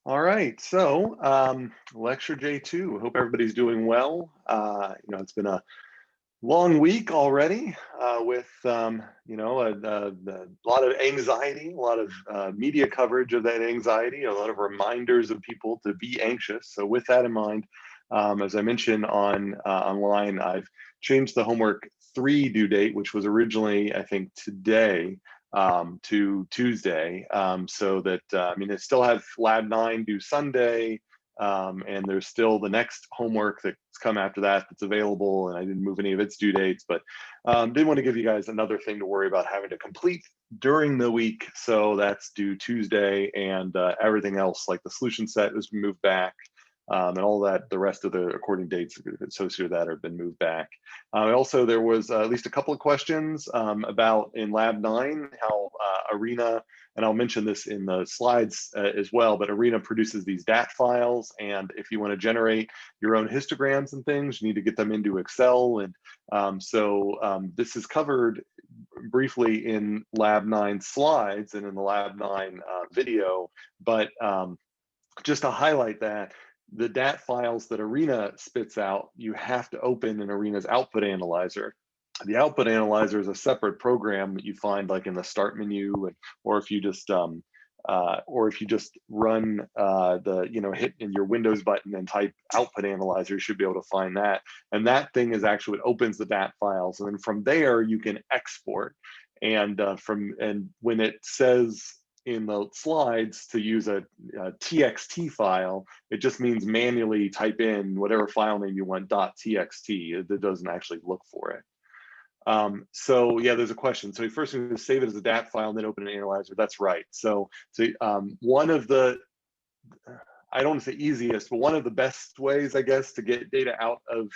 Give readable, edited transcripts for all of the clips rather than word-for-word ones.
All right, so lecture J2. Hope everybody's doing well. It's been a long week already with a lot of anxiety, a lot of media coverage of that anxiety, a lot of reminders of people to be anxious. So with that in mind, as I mentioned online, I've changed the homework 3 due date, which was originally I think today, to Tuesday, so that I still have Lab 9 due Sunday. And there's still the next homework that's come after that that's available, and I didn't move any of its due dates, but didn't want to give you guys another thing to worry about having to complete during the week. So that's due Tuesday, and everything else like the solution set was moved back. And all that, the rest of the recording dates associated with that have been moved back. Also, there was at least a couple of questions about in Lab 9, how Arena, and I'll mention this in the slides as well, but Arena produces these DAT files, and if you want to generate your own histograms and things, you need to get them into Excel. And this is covered briefly in Lab 9 slides and in the Lab 9 video, but just to highlight that, the DAT files that Arena spits out, you have to open in Arena's output analyzer. The output analyzer is a separate program that you find like in the start menu, or if you just run hit in your Windows button and type output analyzer, you should be able to find that. And that thing is actually what opens the DAT files, and then from there you can export. And when it says in the slides to use a txt file, it just means manually type in whatever file name you want, .txt. It doesn't actually look for it. So yeah, there's a question. So first you save it as a DAT file and then open an analyzer. That's right. So one of the, I don't want to say easiest, but one of the best ways, I guess, to get data out of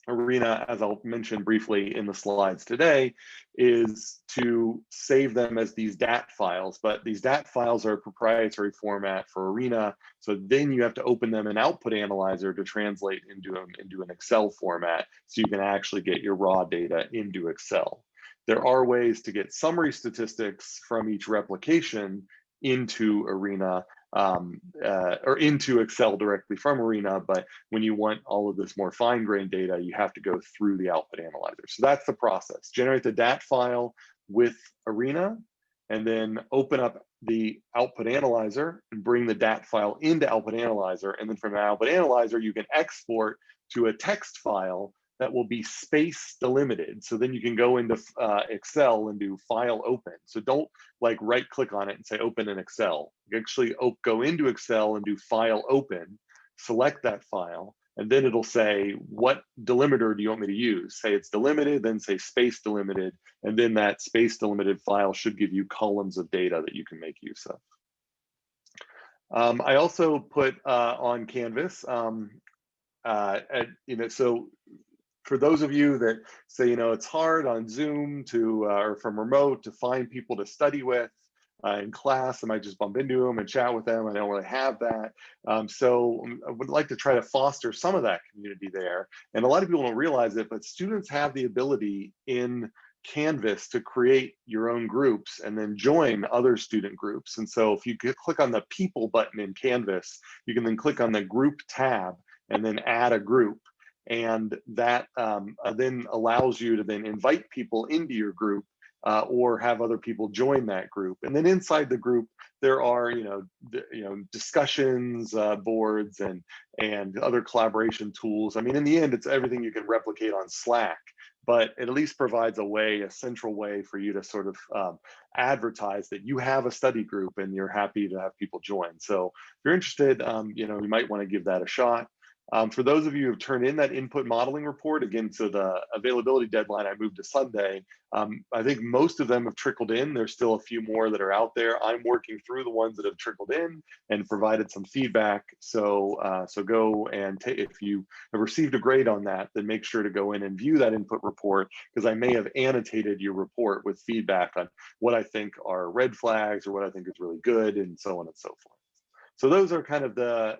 Arena, as I'll mention briefly in the slides today, is to save them as these DAT files. But these DAT files are a proprietary format for Arena, so then you have to open them in Output Analyzer to translate into an Excel format, so you can actually get your raw data into Excel. There are ways to get summary statistics from each replication into Arena, or into Excel directly from Arena, but when you want all of this more fine-grained data, you have to go through the output analyzer. So that's the process. Generate the DAT file with Arena, and then open up the output analyzer and bring the DAT file into output analyzer. And then from the output analyzer, you can export to a text file that will be space delimited. So then you can go into Excel and do file open. So don't like right click on it and say open in Excel. You actually go into Excel and do file open, select that file, and then it'll say, what delimiter do you want me to use? Say it's delimited, then say space delimited, and then that space delimited file should give you columns of data that you can make use of. I also put on Canvas, so for those of you that say, it's hard on Zoom or from remote to find people to study with in class, I might just bump into them and chat with them. I don't really have that. So I would like to try to foster some of that community there. And a lot of people don't realize it, but students have the ability in Canvas to create your own groups and then join other student groups. And so if you click on the people button in Canvas, you can then click on the group tab and then add a group. And that then allows you to then invite people into your group, or have other people join that group. And then inside the group, there are discussions boards and other collaboration tools. I mean, in the end, it's everything you can replicate on Slack, but it at least provides a central way for you to sort of advertise that you have a study group and you're happy to have people join. So if you're interested, you might want to give that a shot. For those of you who have turned in that input modeling report, again, so the availability deadline I moved to Sunday, I think most of them have trickled in. There's still a few more that are out there. I'm working through the ones that have trickled in and provided some feedback. So go and if you have received a grade on that, then make sure to go in and view that input report, because I may have annotated your report with feedback on what I think are red flags or what I think is really good, and so on and so forth. So those are kind of the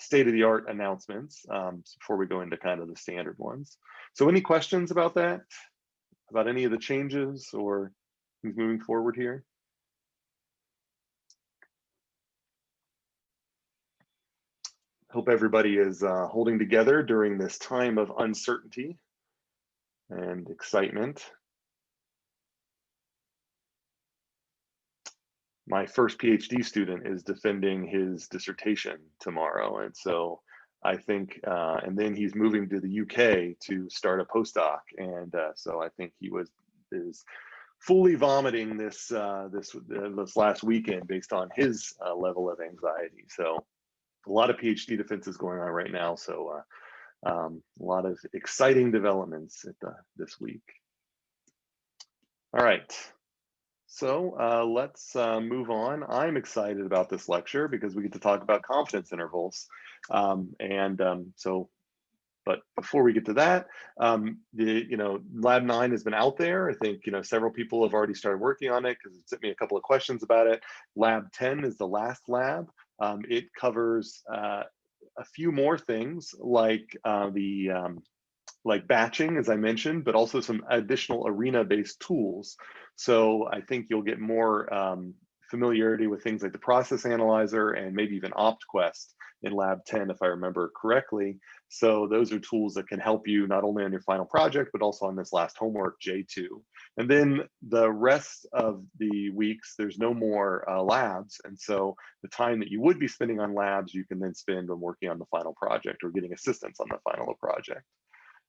state-of-the-art announcements before we go into kind of the standard ones. So any questions about that? About any of the changes or things moving forward here? Hope everybody is holding together during this time of uncertainty and excitement. My first PhD student is defending his dissertation tomorrow, and so I think, and then he's moving to the UK to start a postdoc, and so I think he is fully vomiting this last weekend based on his level of anxiety. So a lot of PhD defenses going on right now. So a lot of exciting developments this week. All right. So let's move on. I'm excited about this lecture because we get to talk about confidence intervals. But before we get to that, Lab 9 has been out there. I think, several people have already started working on it because it sent me a couple of questions about it. Lab 10 is the last lab. It covers a few more things like batching, as I mentioned, but also some additional arena-based tools. So I think you'll get more familiarity with things like the process analyzer and maybe even OptQuest in Lab 10, if I remember correctly. So those are tools that can help you not only on your final project, but also on this last homework, J2. And then the rest of the weeks, there's no more labs. And so the time that you would be spending on labs, you can then spend on working on the final project or getting assistance on the final project.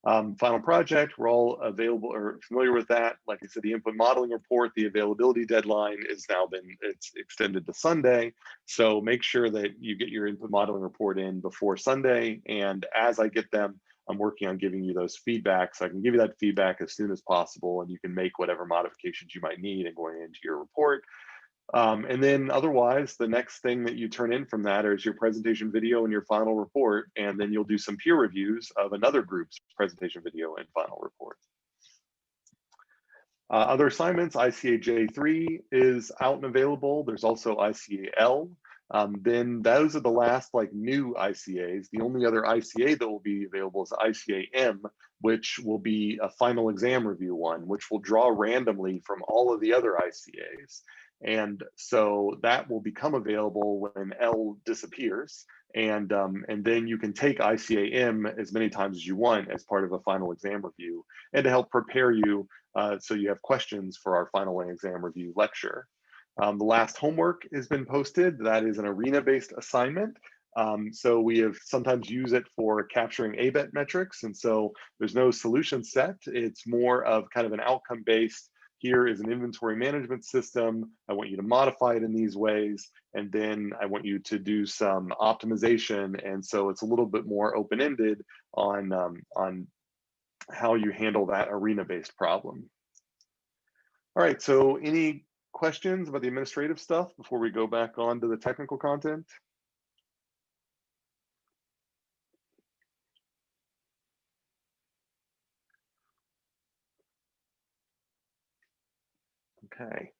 Final project, we're all available or familiar with that. Like I said, the input modeling report, the availability deadline is now it's extended to Sunday. So make sure that you get your input modeling report in before Sunday. And as I get them, I'm working on giving you those feedback. So I can give you that feedback as soon as possible, and you can make whatever modifications you might need in going into your report. And then otherwise, the next thing that you turn in from that is your presentation video and your final report, and then you'll do some peer reviews of another group's presentation video and final report. Other assignments, ICA J3 is out and available. There's also ICA L. Then those are the last new ICAs. The only other ICA that will be available is ICA M, which will be a final exam review one, which will draw randomly from all of the other ICAs. And so that will become available when L disappears. And then you can take ICA-M as many times as you want as part of a final exam review, and to help prepare you so you have questions for our final exam review lecture. The last homework has been posted. That is an arena-based assignment. So we have sometimes used it for capturing ABET metrics. And so there's no solution set. It's more of kind of an outcome-based. Here is an inventory management system. I want you to modify it in these ways. And then I want you to do some optimization. And so it's a little bit more open-ended on how you handle that arena-based problem. All right, so any questions about the administrative stuff before we go back on to the technical content? Okay.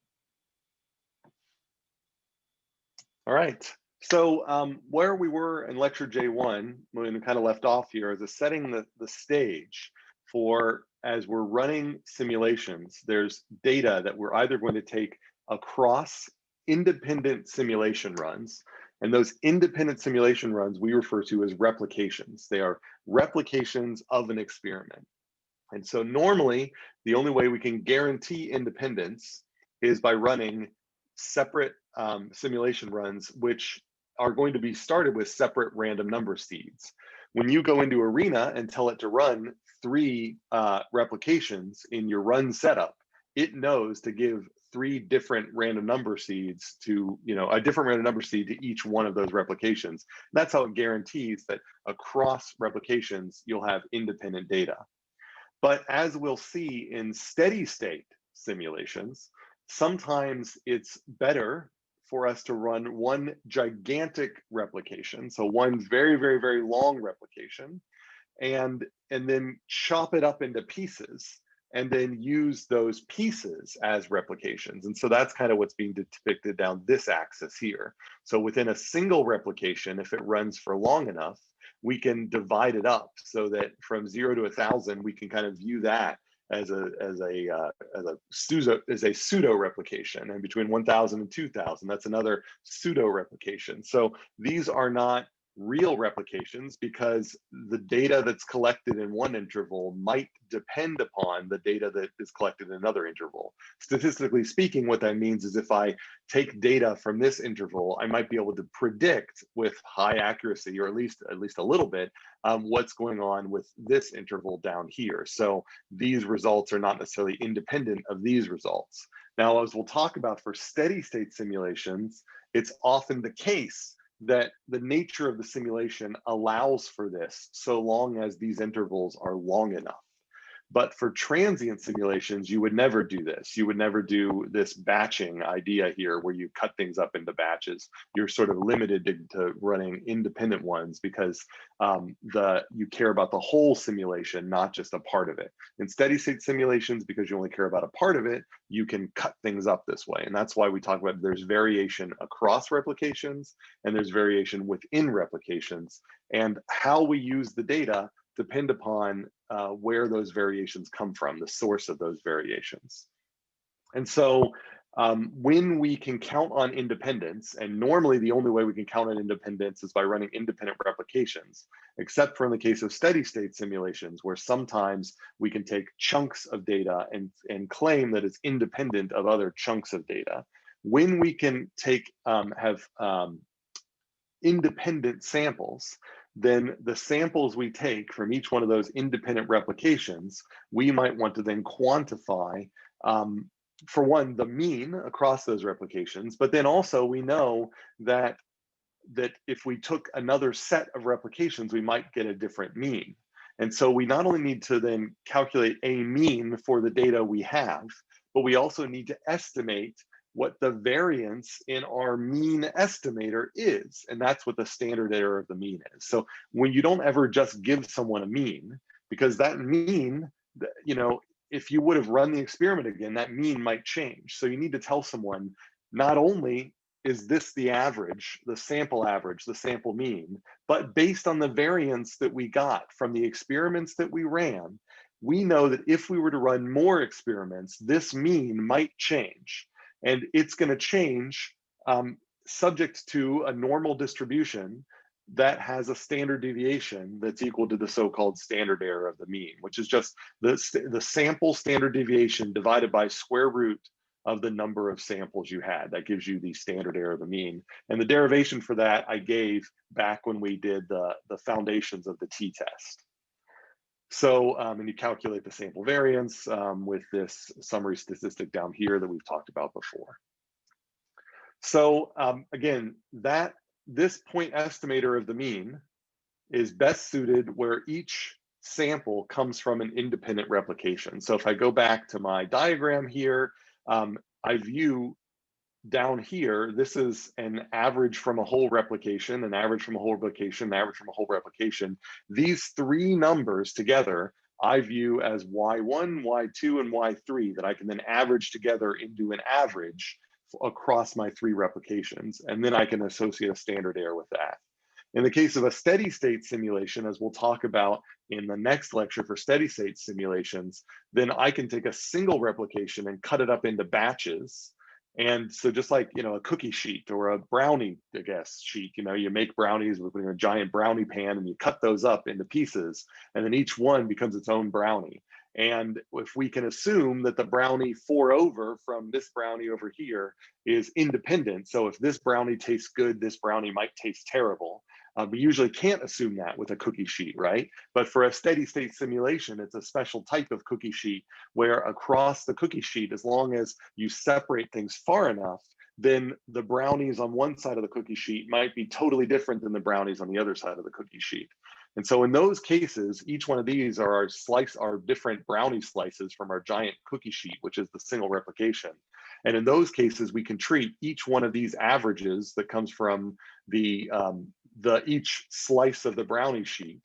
All right. So where we were in lecture J1, when we kind of left off here, is setting the stage for, as we're running simulations, there's data that we're either going to take across independent simulation runs. And those independent simulation runs we refer to as replications. They are replications of an experiment. And so normally, the only way we can guarantee independence is by running separate simulation runs, which are going to be started with separate random number seeds. When you go into Arena and tell it to run 3 replications in your run setup, it knows to give 3 different random number seeds to, a different random number seed to each one of those replications. That's how it guarantees that across replications, you'll have independent data. But as we'll see in steady state simulations, sometimes it's better for us to run one gigantic replication, so one very, very, very long replication, and then chop it up into pieces, and then use those pieces as replications. And so that's kind of what's being depicted down this axis here. So within a single replication, if it runs for long enough, we can divide it up so that from 0 to 1,000, we can kind of view that as a pseudo replication, and between 1,000 and 2,000, that's another pseudo replication. So these are not real replications because the data that's collected in one interval might depend upon the data that is collected in another interval. Statistically speaking, what that means is if I take data from this interval, I might be able to predict with high accuracy, or at least a little bit, what's going on with this interval down here. So these results are not necessarily independent of these results. Now, as we'll talk about for steady state simulations, it's often the case that the nature of the simulation allows for this so long as these intervals are long enough. But for transient simulations, you would never do this. You would never do this batching idea here where you cut things up into batches. You're sort of limited to running independent ones because you care about the whole simulation, not just a part of it. In steady state simulations, because you only care about a part of it, you can cut things up this way. And that's why we talk about there's variation across replications and there's variation within replications. And how we use the data depend upon where those variations come from, the source of those variations. And so when we can count on independence, and normally the only way we can count on independence is by running independent replications, except for in the case of steady state simulations, where sometimes we can take chunks of data and claim that it's independent of other chunks of data. When we can have independent samples, then the samples we take from each one of those independent replications, we might want to then quantify, for one, the mean across those replications, but then also we know that if we took another set of replications, we might get a different mean. And so we not only need to then calculate a mean for the data we have, but we also need to estimate what the variance in our mean estimator is. And that's what the standard error of the mean is. So when you don't ever just give someone a mean, because that mean, if you would have run the experiment again, that mean might change. So you need to tell someone, not only is this the average, the sample mean, but based on the variance that we got from the experiments that we ran, we know that if we were to run more experiments, this mean might change. And it's going to change subject to a normal distribution that has a standard deviation that's equal to the so-called standard error of the mean, which is just the sample standard deviation divided by square root of the number of samples you had. That gives you the standard error of the mean. And the derivation for that I gave back when we did the foundations of the t-test. So, and you calculate the sample variance with this summary statistic down here that we've talked about before. So again, this point estimator of the mean is best suited where each sample comes from an independent replication. So if I go back to my diagram here, I view down here, this is an average from a whole replication, an average from a whole replication, an average from a whole replication. These three numbers together, I view as Y1, Y2, and Y3 that I can then average together into an average across my three replications. And then I can associate a standard error with that. In the case of a steady state simulation, as we'll talk about in the next lecture for steady state simulations, then I can take a single replication and cut it up into batches. And so just like, a cookie sheet or a brownie, sheet, you make brownies with a giant brownie pan and you cut those up into pieces, and then each one becomes its own brownie. And if we can assume that the brownie 4 over from this brownie over here is independent, so if this brownie tastes good, this brownie might taste terrible. We usually can't assume that with a cookie sheet, right? But for a steady state simulation, it's a special type of cookie sheet where across the cookie sheet, as long as you separate things far enough, then the brownies on one side of the cookie sheet might be totally different than the brownies on the other side of the cookie sheet. And so in those cases, each one of these are our different brownie slices from our giant cookie sheet, which is the single replication. And in those cases, we can treat each one of these averages that comes from each slice of the brownie sheet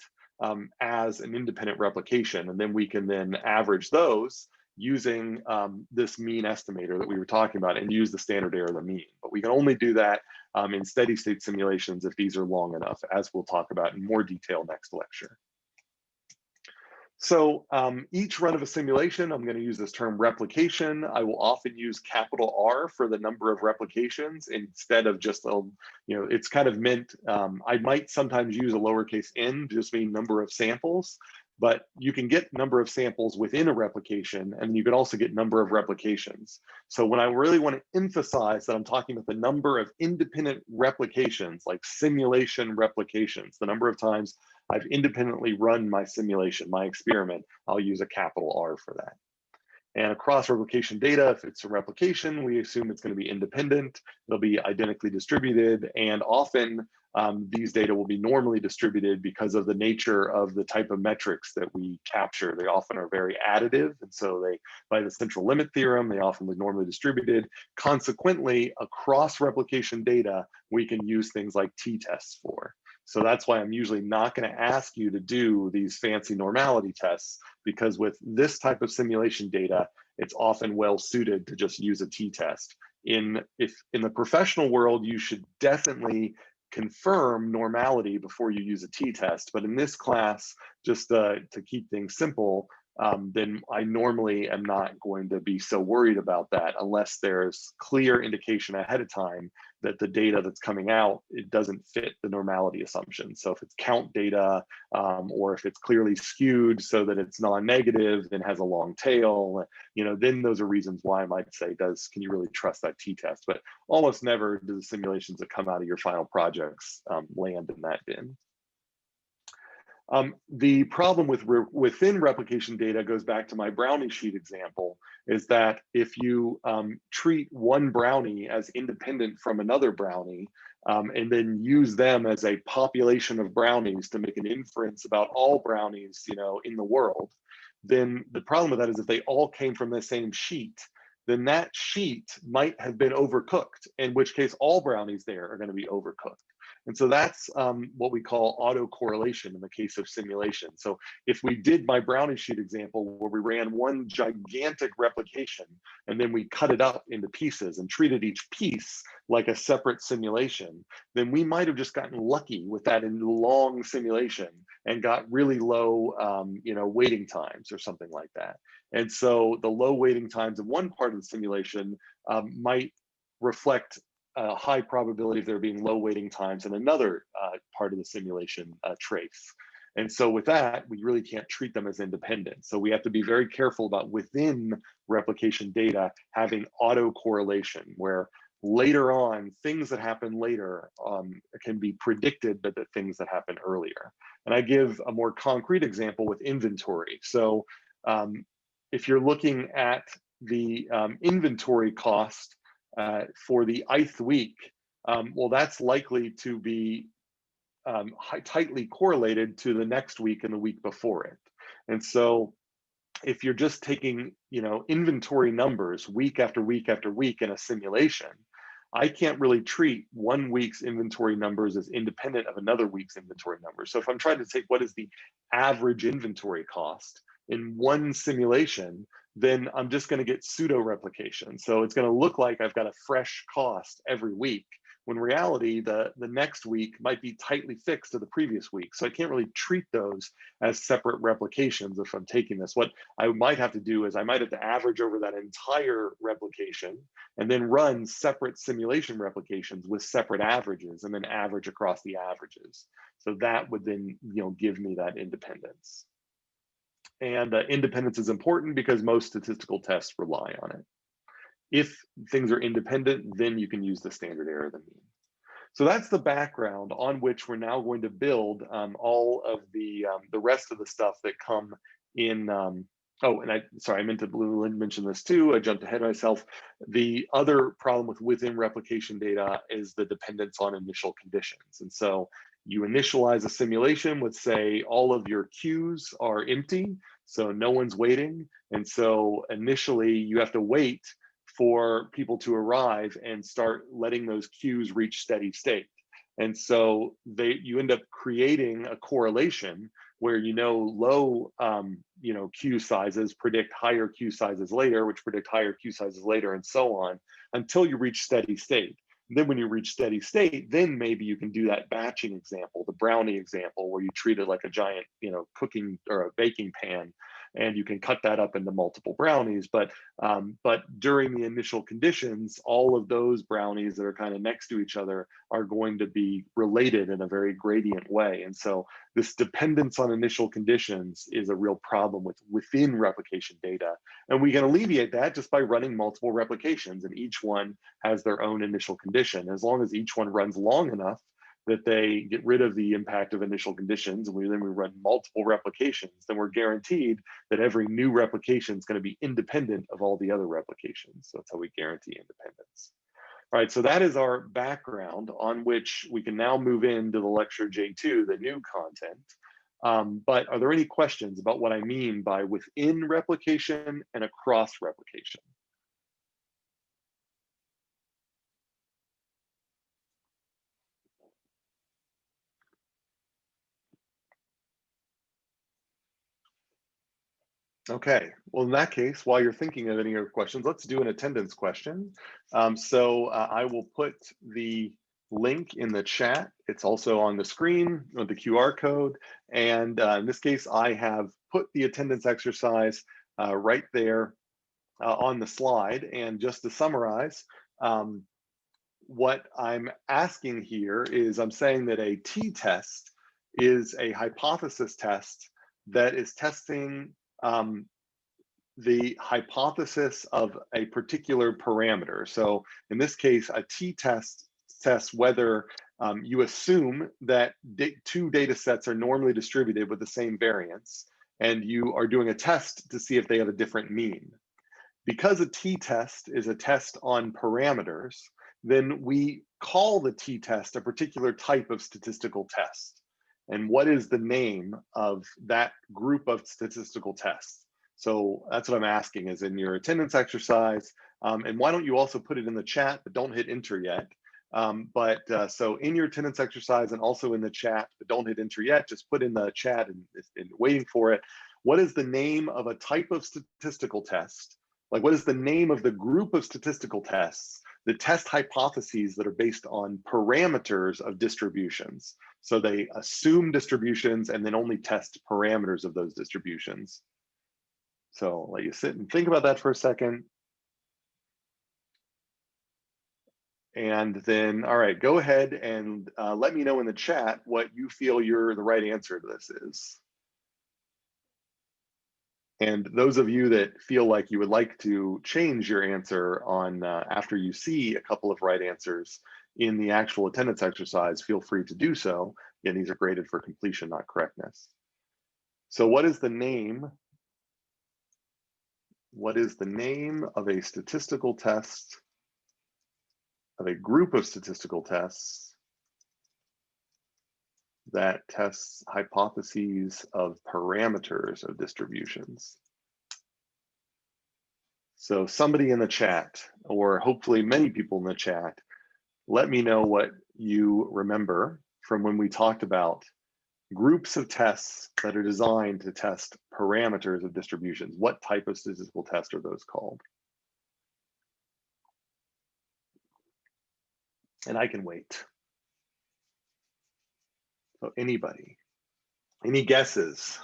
as an independent replication. And then we can then average those using this mean estimator that we were talking about and use the standard error of the mean. But we can only do that in steady state simulations if these are long enough, as we'll talk about in more detail next lecture. So each run of a simulation, I'm going to use this term replication. I will often use capital R for the number of replications instead of just a, it's kind of meant, I might sometimes use a lowercase n to just mean number of samples, but you can get number of samples within a replication, and you can also get number of replications. So when I really want to emphasize that I'm talking about the number of independent replications, like simulation replications, the number of times I've independently run my simulation, my experiment, I'll use a capital R for that. And across replication data, if it's a replication, we assume it's going to be independent, they'll be identically distributed, and often these data will be normally distributed because of the nature of the type of metrics that we capture. They often are very additive, and so they, by the central limit theorem, they often be normally distributed. Consequently, across replication data, we can use things like t-tests for. So that's why I'm usually not going to ask you to do these fancy normality tests, because with this type of simulation data, it's often well suited to just use a t-test. In the professional world, you should definitely confirm normality before you use a t-test. But in this class, just to keep things simple, then I normally am not going to be so worried about that unless there's clear indication ahead of time that the data that's coming out, it doesn't fit the normality assumption. So if it's count data, or if it's clearly skewed so that it's non-negative and has a long tail, then those are reasons why I might say, can you really trust that t-test? But almost never do the simulations that come out of your final projects land in that bin. The problem within replication data goes back to my brownie sheet example, is that if you treat one brownie as independent from another brownie, and then use them as a population of brownies to make an inference about all brownies, in the world, then the problem with that is if they all came from the same sheet, then that sheet might have been overcooked, in which case all brownies there are going to be overcooked. And so that's what we call autocorrelation in the case of simulation. So if we did my brownie sheet example where we ran one gigantic replication and then we cut it up into pieces and treated each piece like a separate simulation, then we might have just gotten lucky with that in long simulation and got really low waiting times or something like that. And so the low waiting times of one part of the simulation might reflect a high probability of there being low waiting times in another part of the simulation trace. And so with that, we really can't treat them as independent. So we have to be very careful about within replication data having autocorrelation, where later on, things that happen later can be predicted by the things that happen earlier. And I give a more concrete example with inventory. So if you're looking at the inventory cost for the ith week, well, that's likely to be tightly correlated to the next week and the week before it. And so if you're just taking, inventory numbers week after week after week in a simulation, I can't really treat one week's inventory numbers as independent of another week's inventory numbers. So if I'm trying to take what is the average inventory cost in one simulation, then I'm just going to get pseudo replication. So it's going to look like I've got a fresh cost every week, when in reality, the next week might be tightly fixed to the previous week. So I can't really treat those as separate replications if I'm taking this. What I might have to do is I might have to average over that entire replication and then run separate simulation replications with separate averages and then average across the averages. So that would then give me that independence. And independence is important because most statistical tests rely on it. If things are independent, then you can use the standard error of the mean. So that's the background on which we're now going to build all of the rest of the stuff that come in. Oh, and I meant to mention this too. I jumped ahead of myself. The other problem with within replication data is the dependence on initial conditions. And so you initialize a simulation with, say, all of your queues are empty, so no one's waiting. And so initially you have to wait for people to arrive and start letting those queues reach steady state. And so you end up creating a correlation where low queue sizes predict higher queue sizes later, which predict higher queue sizes later, and so on, until you reach steady state. Then when you reach steady state, then maybe you can do that batching example, the brownie example, where you treat it like a giant, cooking or a baking pan, and you can cut that up into multiple brownies. But during the initial conditions, all of those brownies that are kind of next to each other are going to be related in a very gradient way. And so this dependence on initial conditions is a real problem within replication data. And we can alleviate that just by running multiple replications, and each one has their own initial condition. As long as each one runs long enough that they get rid of the impact of initial conditions, and then we run multiple replications, then we're guaranteed that every new replication is going to be independent of all the other replications. So that's how we guarantee independence. All right, so that is our background on which we can now move into the lecture J2, the new content. But are there any questions about what I mean by within replication and across replication? Okay, well, in that case, while you're thinking of any other questions, let's do an attendance question. I will put the link in the chat. It's also on the screen with the QR code. And in this case, I have put the attendance exercise right there on the slide. And just to summarize, what I'm asking here is I'm saying that a t-test is a hypothesis test that is testing the hypothesis of a particular parameter. So in this case, a t-test tests whether you assume that two data sets are normally distributed with the same variance, and you are doing a test to see if they have a different mean. Because a t-test is a test on parameters, then we call the t-test a particular type of statistical test. And what is the name of that group of statistical tests? So that's what I'm asking is in your attendance exercise. And why don't you also put it in the chat, but don't hit enter yet. So in your attendance exercise and also in the chat, but don't hit enter yet, just put in the chat and waiting for it. What is the name of a type of statistical test? Like, what is the name of the group of statistical tests that test hypotheses that are based on parameters of distributions? So they assume distributions and then only test parameters of those distributions. So I'll let you sit and think about that for a second. And then, all right, go ahead and let me know in the chat what you feel the right answer to this is. And those of you that feel like you would like to change your answer on after you see a couple of right answers in the actual attendance exercise, feel free to do so. Again, these are graded for completion, not correctness. So what is the name? What is the name of a statistical test, of a group of statistical tests that tests hypotheses of parameters of distributions? So somebody in the chat, or hopefully many people in the chat, let me know what you remember from when we talked about groups of tests that are designed to test parameters of distributions. What type of statistical test are those called? And I can wait. So anybody, any guesses?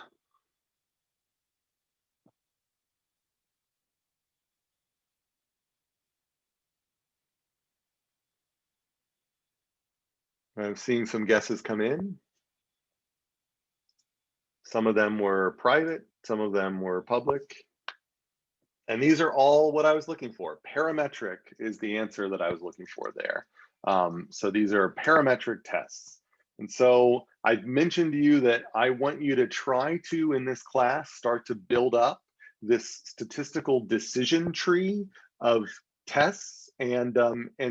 I'm seeing some guesses come in. Some of them were private, some of them were public. And these are all what I was looking for. Parametric is the answer that I was looking for there. So these are parametric tests. And so I've mentioned to you that I want you to try to, in this class, start to build up this statistical decision tree of tests. And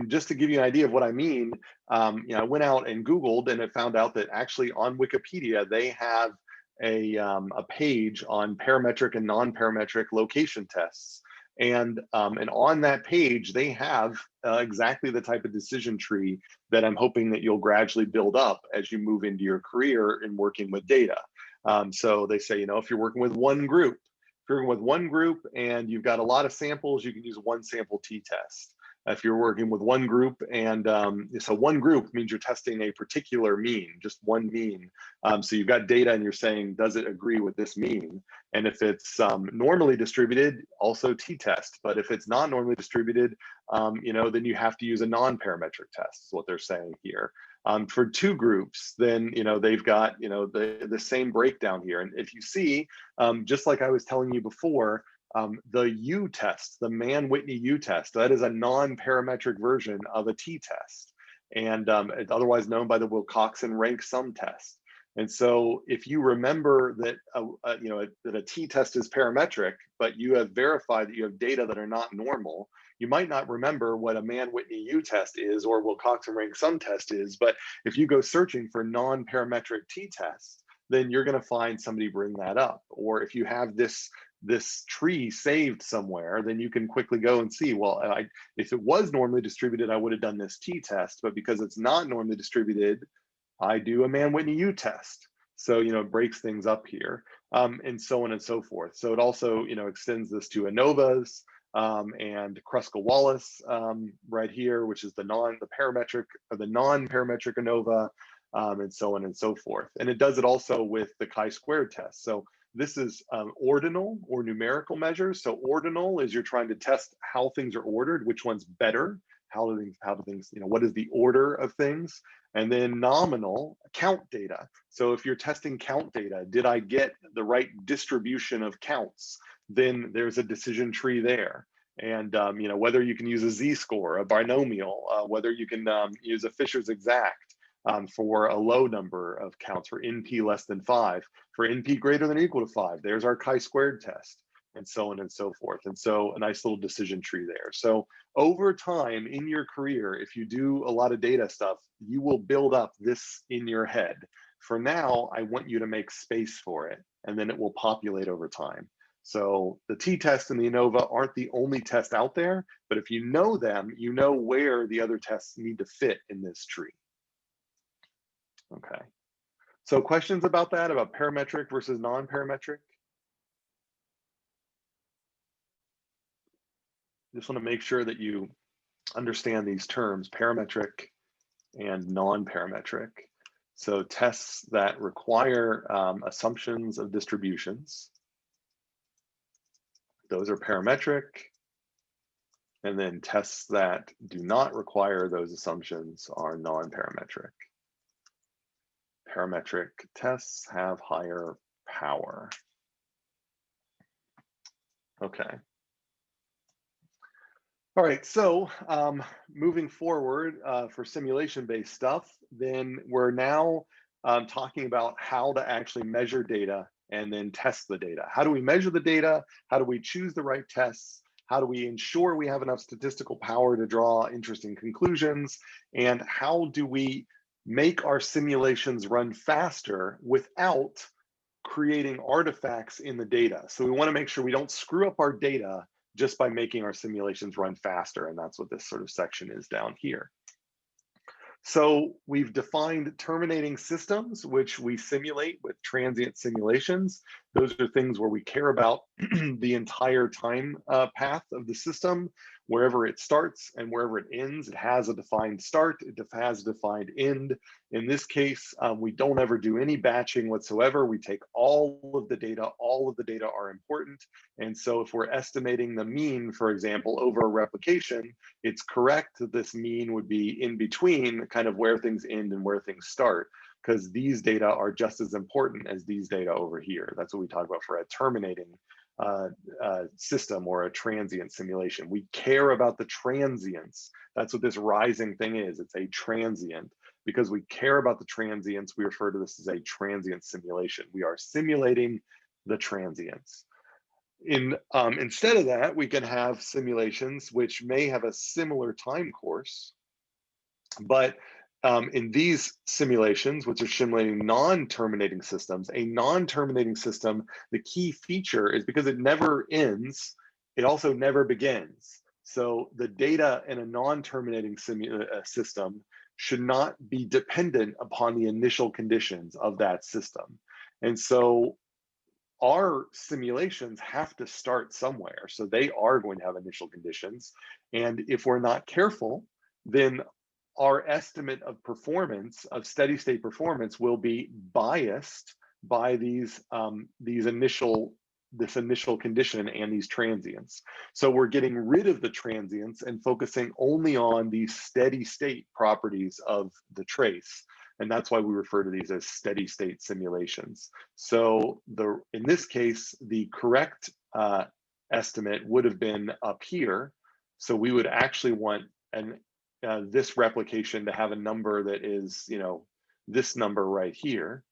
just to give you an idea of what I mean, I went out and Googled and I found out that actually on Wikipedia, they have a page on parametric and non-parametric location tests. And on that page, they have exactly the type of decision tree that I'm hoping that you'll gradually build up as you move into your career in working with data. So they say, if you're working with one group, and you've got a lot of samples, you can use one sample t-test. If you're working with one group, and so one group means you're testing a particular mean, just one mean. So you've got data and you're saying, does it agree with this mean? And if it's normally distributed, also t-test. But if it's not normally distributed, then you have to use a non-parametric test, is what they're saying here. For two groups, then they've got the same breakdown here. And if you see, just like I was telling you before, the U test, the Mann-Whitney U test, that is a non-parametric version of a t-test, and it's otherwise known by the Wilcoxon rank sum test. And so if you remember that that a t-test is parametric, but you have verified that you have data that are not normal, you might not remember what a Mann-Whitney U test is or Wilcoxon rank sum test is. But if you go searching for non-parametric t-tests, then you're going to find somebody bring that up. Or if you have this tree saved somewhere, then you can quickly go and see, well, if it was normally distributed, I would have done this t-test, but because it's not normally distributed, I do a Mann-Whitney U test. So, it breaks things up here, and so on and so forth. So it also, extends this to ANOVAs and Kruskal-Wallis right here, which is the non-parametric ANOVA, and so on and so forth. And it does it also with the chi-squared test. So this is ordinal or numerical measures. So ordinal is you're trying to test how things are ordered, which one's better, how do things, what is the order of things? And then nominal, count data. So if you're testing count data, did I get the right distribution of counts? Then there's a decision tree there. And whether you can use a z-score, a binomial, whether you can use a Fisher's exact for a low number of counts, for NP less than 5, for NP greater than or equal to 5, there's our chi-squared test, and so on and so forth. And so a nice little decision tree there. So over time in your career, if you do a lot of data stuff, you will build up this in your head. For now, I want you to make space for it, and then it will populate over time. So the t-test and the ANOVA aren't the only test out there, but if you know them, you know where the other tests need to fit in this tree. Okay, so questions about that, about parametric versus non-parametric? Just want to make sure that you understand these terms, parametric and non-parametric. So tests that require assumptions of distributions, those are parametric. And then tests that do not require those assumptions are non-parametric. Parametric tests have higher power. Okay. All right, so moving forward for simulation-based stuff, then we're now talking about how to actually measure data and then test the data. How do we measure the data? How do we choose the right tests? How do we ensure we have enough statistical power to draw interesting conclusions? And how do we make our simulations run faster without creating artifacts in the data? So we want to make sure we don't screw up our data just by making our simulations run faster. And that's what this sort of section is down here. So we've defined terminating systems, which we simulate with transient simulations. Those are things where we care about the entire time path of the system. Wherever it starts and wherever it ends, it has a defined start, it has a defined end. In this case, we don't ever do any batching whatsoever. We take all of the data are important. And so if we're estimating the mean, for example, over a replication, it's correct that this mean would be in between kind of where things end and where things start, because these data are just as important as these data over here. That's what we talk about for a terminating system or a transient simulation. We care about the transients. That's what this rising thing is. It's a transient. Because we care about the transients, we refer to this as a transient simulation. We are simulating the transients. Instead of that, we can have simulations which may have a similar time course, but in these simulations, which are simulating non-terminating systems, a non-terminating system, the key feature is because it never ends, it also never begins. So the data in a non-terminating system should not be dependent upon the initial conditions of that system. And so our simulations have to start somewhere. So they are going to have initial conditions. And if we're not careful, then our estimate of performance, of steady state performance, will be biased by this initial condition and these transients. So we're getting rid of the transients and focusing only on the steady state properties of the trace. And that's why we refer to these as steady state simulations. So in this case, the correct estimate would have been up here. So we would actually want this replication to have a number that is, this number right here.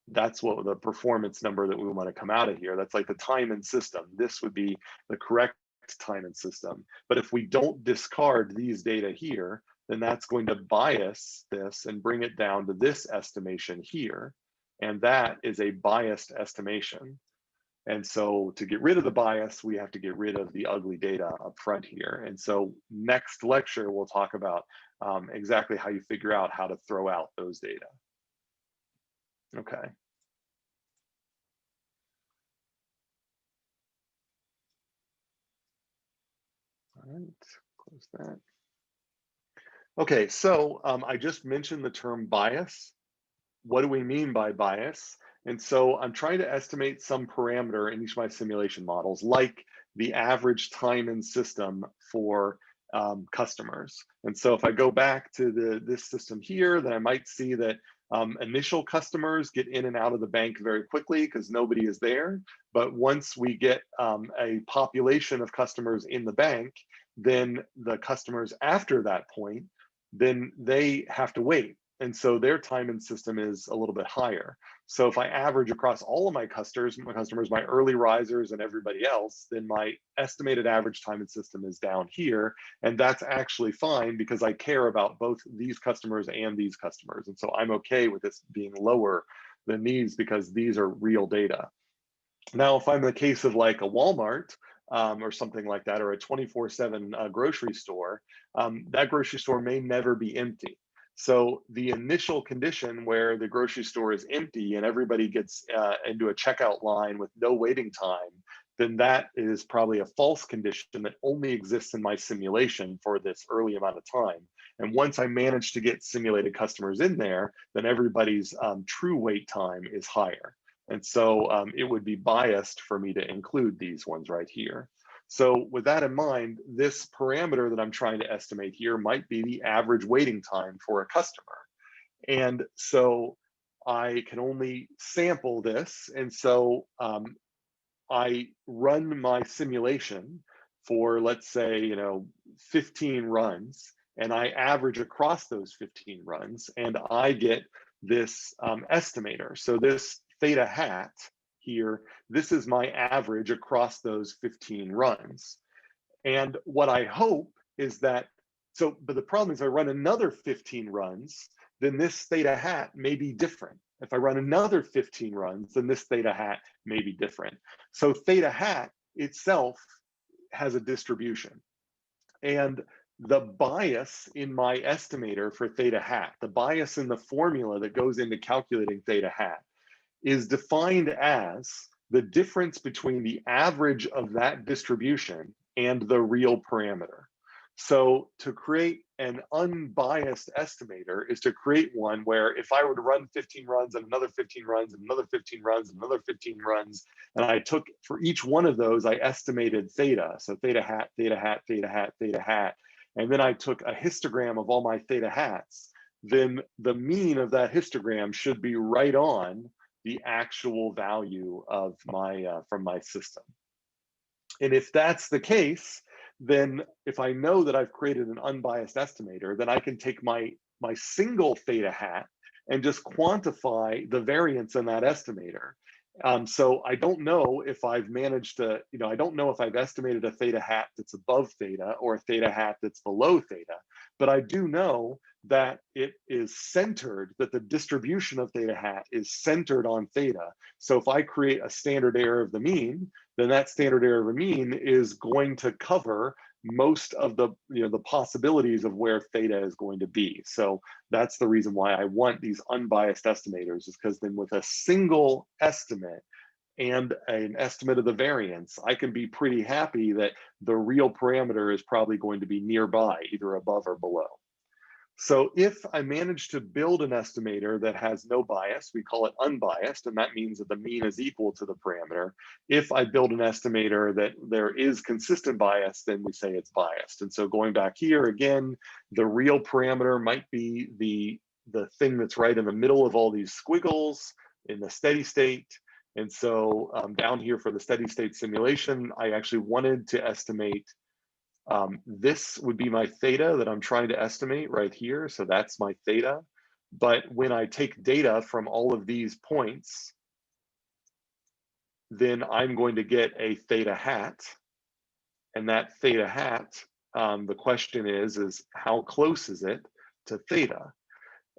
That's what the performance number that we want to come out of here. That's like the time in system. This would be the correct time in system. But if we don't discard these data here, then that's going to bias this and bring it down to this estimation here. And that is a biased estimation. And so to get rid of the bias, we have to get rid of the ugly data up front here. And so next lecture, we'll talk about exactly how you figure out how to throw out those data. Okay. All right, close that. Okay, so I just mentioned the term bias. What do we mean by bias? And so I'm trying to estimate some parameter in each of my simulation models, like the average time in system for customers. And so if I go back to this system here, then I might see that initial customers get in and out of the bank very quickly because nobody is there. But once we get a population of customers in the bank, then the customers after that point, then they have to wait. And so their time in system is a little bit higher. So if I average across all of my customers, my early risers and everybody else, then my estimated average time in system is down here. And that's actually fine because I care about both these customers and these customers. And so I'm okay with this being lower than these because these are real data. Now, if I'm in the case of like a Walmart, or something like that, or a 24/7 grocery store, that grocery store may never be empty. So the initial condition where the grocery store is empty and everybody gets into a checkout line with no waiting time, then that is probably a false condition that only exists in my simulation for this early amount of time. And once I manage to get simulated customers in there, then everybody's true wait time is higher. And so it would be biased for me to include these ones right here. So with that in mind, this parameter that I'm trying to estimate here might be the average waiting time for a customer. And so I can only sample this. And so I run my simulation for, let's say, 15 runs, and I average across those 15 runs, and I get this estimator. So this theta hat here, this is my average across those 15 runs. And what I hope is that, but the problem is I run another 15 runs, then this theta hat may be different. If I run another 15 runs, then this theta hat may be different. So theta hat itself has a distribution. And the bias in my estimator for theta hat, the bias in the formula that goes into calculating theta hat, is defined as the difference between the average of that distribution and the real parameter. So to create an unbiased estimator is to create one where if I were to run 15 runs and another 15 runs and another 15 runs and another 15 runs, and I took for each one of those, I estimated theta. So theta hat, theta hat, theta hat, theta hat. And then I took a histogram of all my theta hats, then the mean of that histogram should be right on the actual value of my from my system. And if that's the case, then if I know that I've created an unbiased estimator, then I can take my single theta hat and just quantify the variance in that estimator. So I don't know if I've managed to, I don't know if I've estimated a theta hat that's above theta or a theta hat that's below theta, but I do know that it is centered, that the distribution of theta hat is centered on theta. So if I create a standard error of the mean, then that standard error of the mean is going to cover most of the the possibilities of where theta is going to be. So that's the reason why I want these unbiased estimators, is because then with a single estimate, and an estimate of the variance, I can be pretty happy that the real parameter is probably going to be nearby, either above or below. So if I manage to build an estimator that has no bias, we call it unbiased, and that means that the mean is equal to the parameter. If I build an estimator that there is consistent bias, then we say it's biased. And so going back here again, the real parameter might be the thing that's right in the middle of all these squiggles in the steady state. And so down here for the steady state simulation, I actually wanted to estimate this would be my theta that I'm trying to estimate right here. So that's my theta. But when I take data from all of these points, then I'm going to get a theta hat. And that theta hat, the question is how close is it to theta?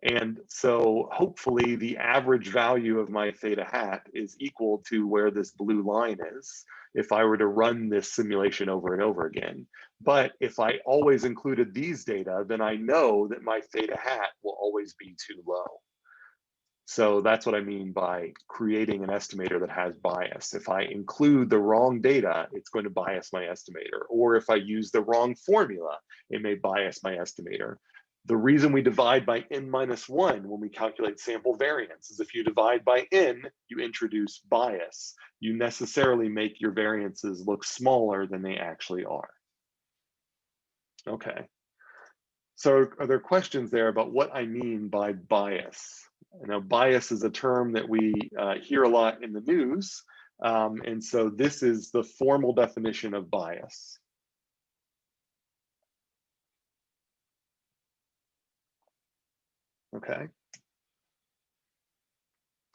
And so hopefully the average value of my theta hat is equal to where this blue line is if I were to run this simulation over and over again. But if I always included these data, then I know that my theta hat will always be too low. So that's what I mean by creating an estimator that has bias. If I include the wrong data, it's going to bias my estimator. Or if I use the wrong formula, it may bias my estimator. The reason we divide by n-1 when we calculate sample variance is if you divide by n, you introduce bias. You necessarily make your variances look smaller than they actually are. Okay. So are there questions there about what I mean by bias? Now, bias is a term that we hear a lot in the news. And so this is the formal definition of bias. Okay.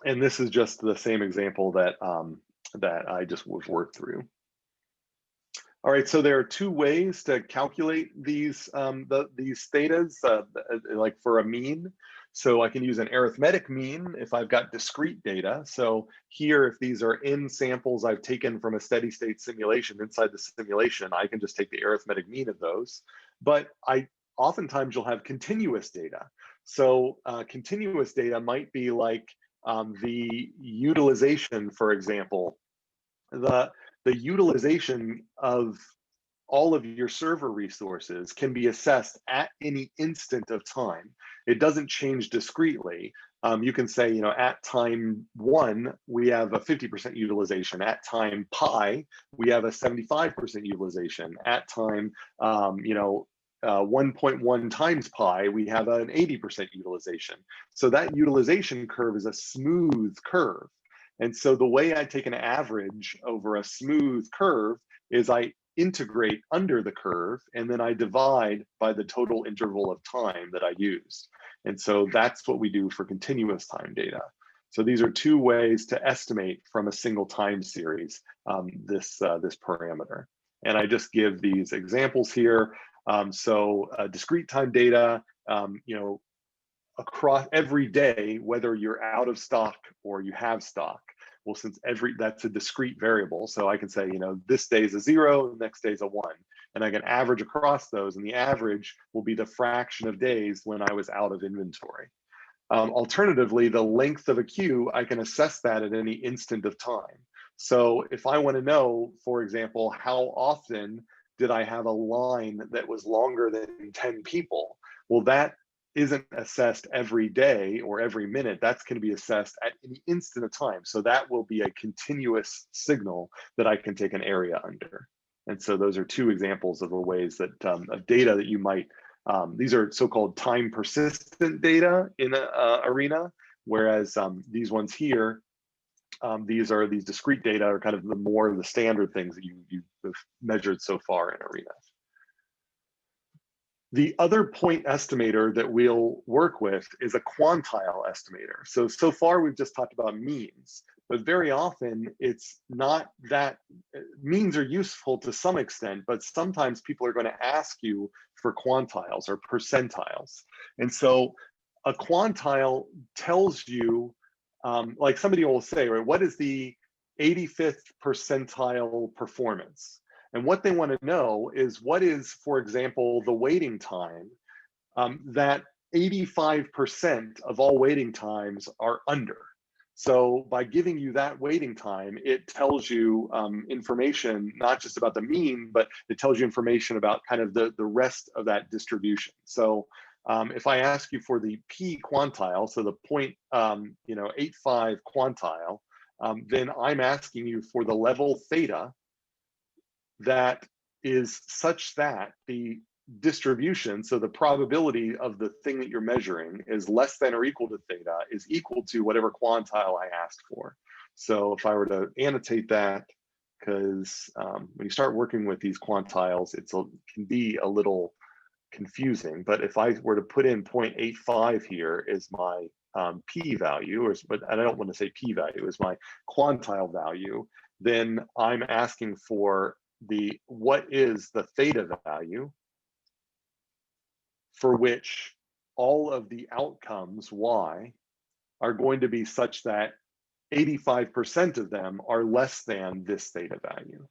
And this is just the same example that, that I just was worked through. All right, so there are two ways to calculate these thetas, like for a mean. So I can use an arithmetic mean if I've got discrete data. So here, if these are n samples I've taken from a steady state simulation inside the simulation, I can just take the arithmetic mean of those. But oftentimes you'll have continuous data. So continuous data might be like the utilization, for example. The utilization of all of your server resources can be assessed at any instant of time. It doesn't change discretely. You can say, you know, at time 1, we have a 50% utilization. At time pi, we have a 75% utilization. At time, 1.1 times pi, we have an 80% utilization. So that utilization curve is a smooth curve. And so the way I take an average over a smooth curve is I integrate under the curve, and then I divide by the total interval of time that I used. And so that's what we do for continuous time data. So these are two ways to estimate from a single time series this parameter. And I just give these examples here. Discrete time data, across every day, whether you're out of stock or you have stock. Well, since that's a discrete variable, so I can say, you know, this day is a 0, the next day is a 1, and I can average across those, and the average will be the fraction of days when I was out of inventory. Alternatively, the length of a queue, I can assess that at any instant of time. So if I want to know, for example, how often did I have a line that was longer than 10 people? Well, that isn't assessed every day or every minute. That's going to be assessed at any instant of time. So that will be a continuous signal that I can take an area under. And so those are two examples of the ways that of data that you might, these are so-called time persistent data in ARENA, whereas these ones here, these discrete data are kind of the standard things that you've measured so far in ARENA. The other point estimator that we'll work with is a quantile estimator. So far we've just talked about means, but very often it's not that, means are useful to some extent, but sometimes people are going to ask you for quantiles or percentiles. And so a quantile tells you, like somebody will say, right, what is the 85th percentile performance? And what they want to know is what is, for example, the waiting time that 85% of all waiting times are under. So by giving you that waiting time, it tells you information, not just about the mean, but it tells you information about kind of the rest of that distribution. So if I ask you for the P quantile, so the 0.85 quantile, then I'm asking you for the level theta that is such that the distribution, so the probability of the thing that you're measuring is less than or equal to theta, is equal to whatever quantile I asked for. So if I were to annotate that, because when you start working with these quantiles, it can be a little confusing, but if I were to put in 0.85 here is my p value, but I don't want to say p value, is my quantile value, then I'm asking for what is the theta value for which all of the outcomes y are going to be such that 85% of them are less than this theta value.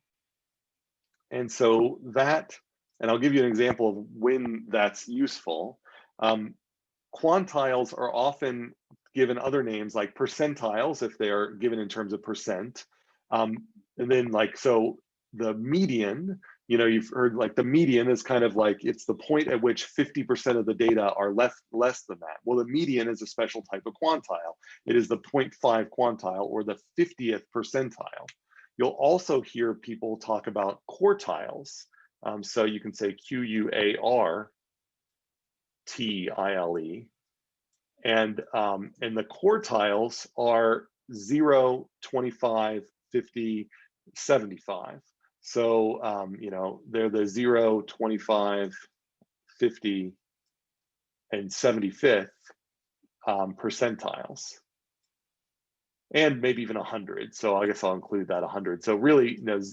And so that, and I'll give you an example of when that's useful. Quantiles are often given other names like percentiles if they are given in terms of percent. And then so the median, you've heard like the median is kind of like, it's the point at which 50% of the data are less than that. Well, the median is a special type of quantile. It is the 0.5 quantile or the 50th percentile. You'll also hear people talk about quartiles. So you can say QUARTILE. And the quartiles are 0, 25, 50, 75. So, they're the 0, 25, 50, and 75th percentiles. And maybe even 100. So I guess I'll include that 100. So really, the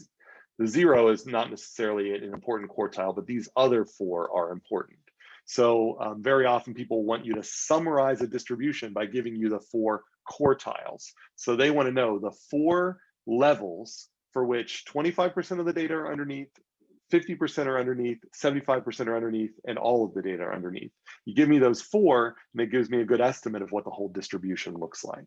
0 is not necessarily an important quartile, but these other 4 are important. So very often people want you to summarize a distribution by giving you the 4 quartiles. So they want to know the 4 levels for which 25% of the data are underneath, 50% are underneath, 75% are underneath, and all of the data are underneath. You give me those 4, and it gives me a good estimate of what the whole distribution looks like.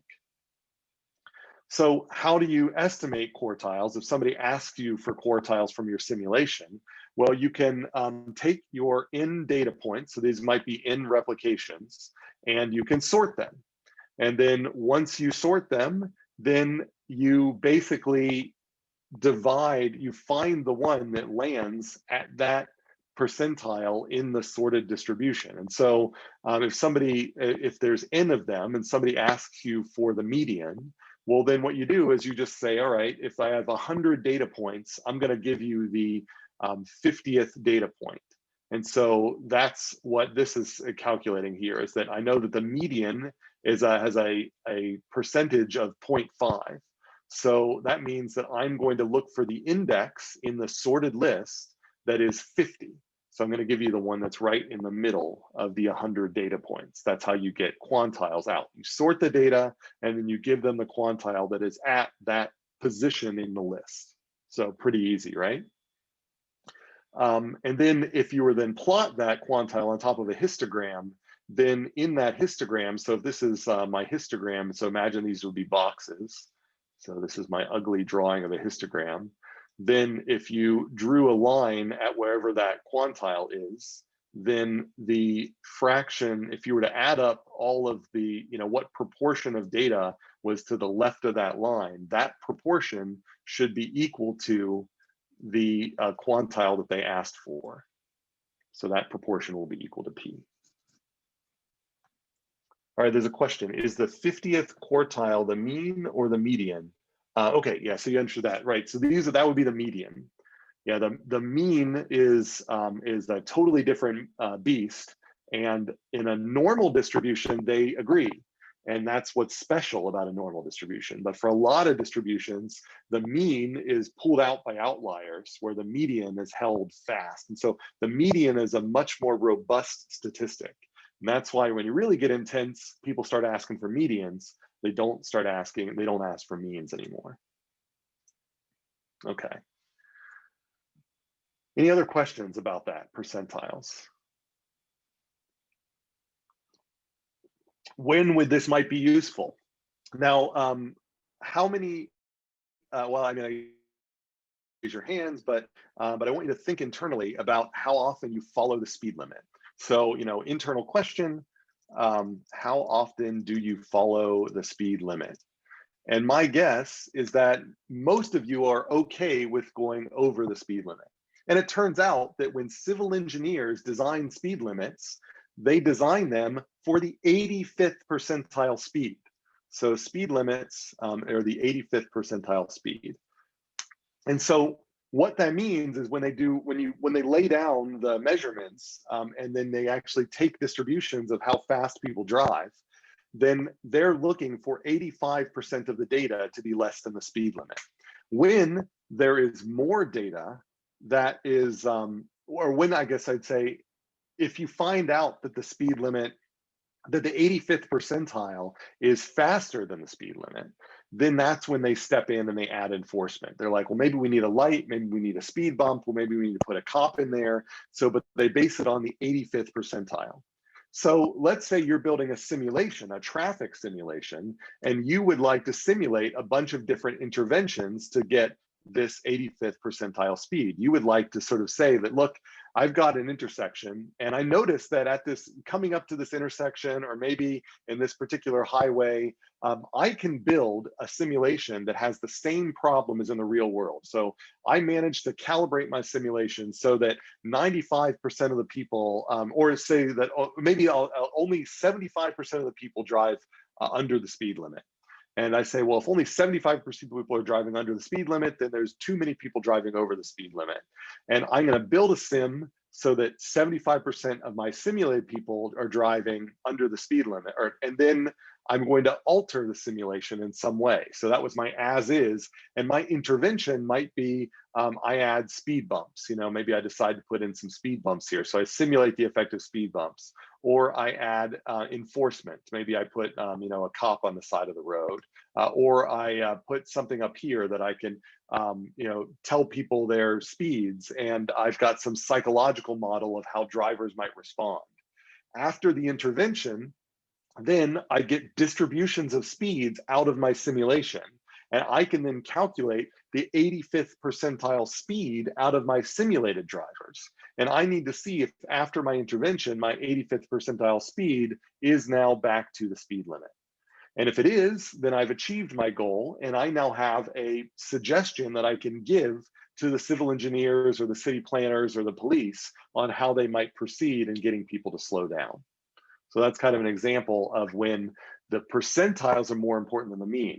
So how do you estimate quartiles? If somebody asks you for quartiles from your simulation, well, you can take your in data points, so these might be in replications, and you can sort them. And then once you sort them, then you basically you find the one that lands at that percentile in the sorted distribution. And so if there's n of them and somebody asks you for the median, well, then what you do is you just say, all right, if I have 100 data points, I'm going to give you the 50th data point. And so that's what this is calculating here, is that I know that the median has a percentage of 0.5. So that means that I'm going to look for the index in the sorted list that is 50. So I'm going to give you the one that's right in the middle of the 100 data points. That's how you get quantiles out. You sort the data, and then you give them the quantile that is at that position in the list. So pretty easy, right? And then if you were then plot that quantile on top of a histogram, then in that histogram, so if this is my histogram, so imagine these would be boxes. So this is my ugly drawing of a histogram. Then if you drew a line at wherever that quantile is, then the fraction, if you were to add up all of the, what proportion of data was to the left of that line, that proportion should be equal to the quantile that they asked for. So that proportion will be equal to P. All right, there's a question. Is the 50th quartile the mean or the median? Okay, yeah, so you answered that, right. So that would be the median. Yeah, the mean is a totally different beast. And in a normal distribution, they agree. And that's what's special about a normal distribution. But for a lot of distributions, the mean is pulled out by outliers, where the median is held fast. And so the median is a much more robust statistic. And that's why when you really get intense, people start asking for medians. They don't ask for means anymore. Okay. Any other questions about that, percentiles? When would this might be useful? Now, how many, well, I mean, I raise your hands, but I want you to think internally about how often you follow the speed limit. So, internal question, how often do you follow the speed limit? And my guess is that most of you are okay with going over the speed limit. And it turns out that when civil engineers design speed limits, they design them for the 85th percentile speed. So speed limits are the 85th percentile speed. And so what that means is when they lay down the measurements and then they actually take distributions of how fast people drive, then they're looking for 85% of the data to be less than the speed limit. When there is more data that is, or when I guess I'd say, if you find out that the speed limit, that the 85th percentile is faster than the speed limit, then that's when they step in and they add enforcement. They're like, well, maybe we need a light, maybe we need a speed bump, well, maybe we need to put a cop in there. So, but they base it on the 85th percentile. So let's say you're building a simulation, a traffic simulation, and you would like to simulate a bunch of different interventions to get this 85th percentile speed. You would like to sort of say that, look, I've got an intersection and I noticed that at this, coming up to this intersection, or maybe in this particular highway, I can build a simulation that has the same problem as in the real world. So I managed to calibrate my simulation so that 95% of the people, or say that maybe only 75% of the people drive under the speed limit. And I say, well, if only 75% of people are driving under the speed limit, then there's too many people driving over the speed limit. And I'm going to build a sim so that 75% of my simulated people are driving under the speed limit, and then I'm going to alter the simulation in some way. So that was my as is, and my intervention might be I add speed bumps. Maybe I decide to put in some speed bumps here. So I simulate the effect of speed bumps, or I add enforcement. Maybe I put a cop on the side of the road, or I put something up here that I can tell people their speeds, and I've got some psychological model of how drivers might respond. After the intervention, then I get distributions of speeds out of my simulation, and I can then calculate the 85th percentile speed out of my simulated drivers. And I need to see if after my intervention, my 85th percentile speed is now back to the speed limit. And if it is, then I've achieved my goal, and I now have a suggestion that I can give to the civil engineers or the city planners or the police on how they might proceed in getting people to slow down. So that's kind of an example of when the percentiles are more important than the mean.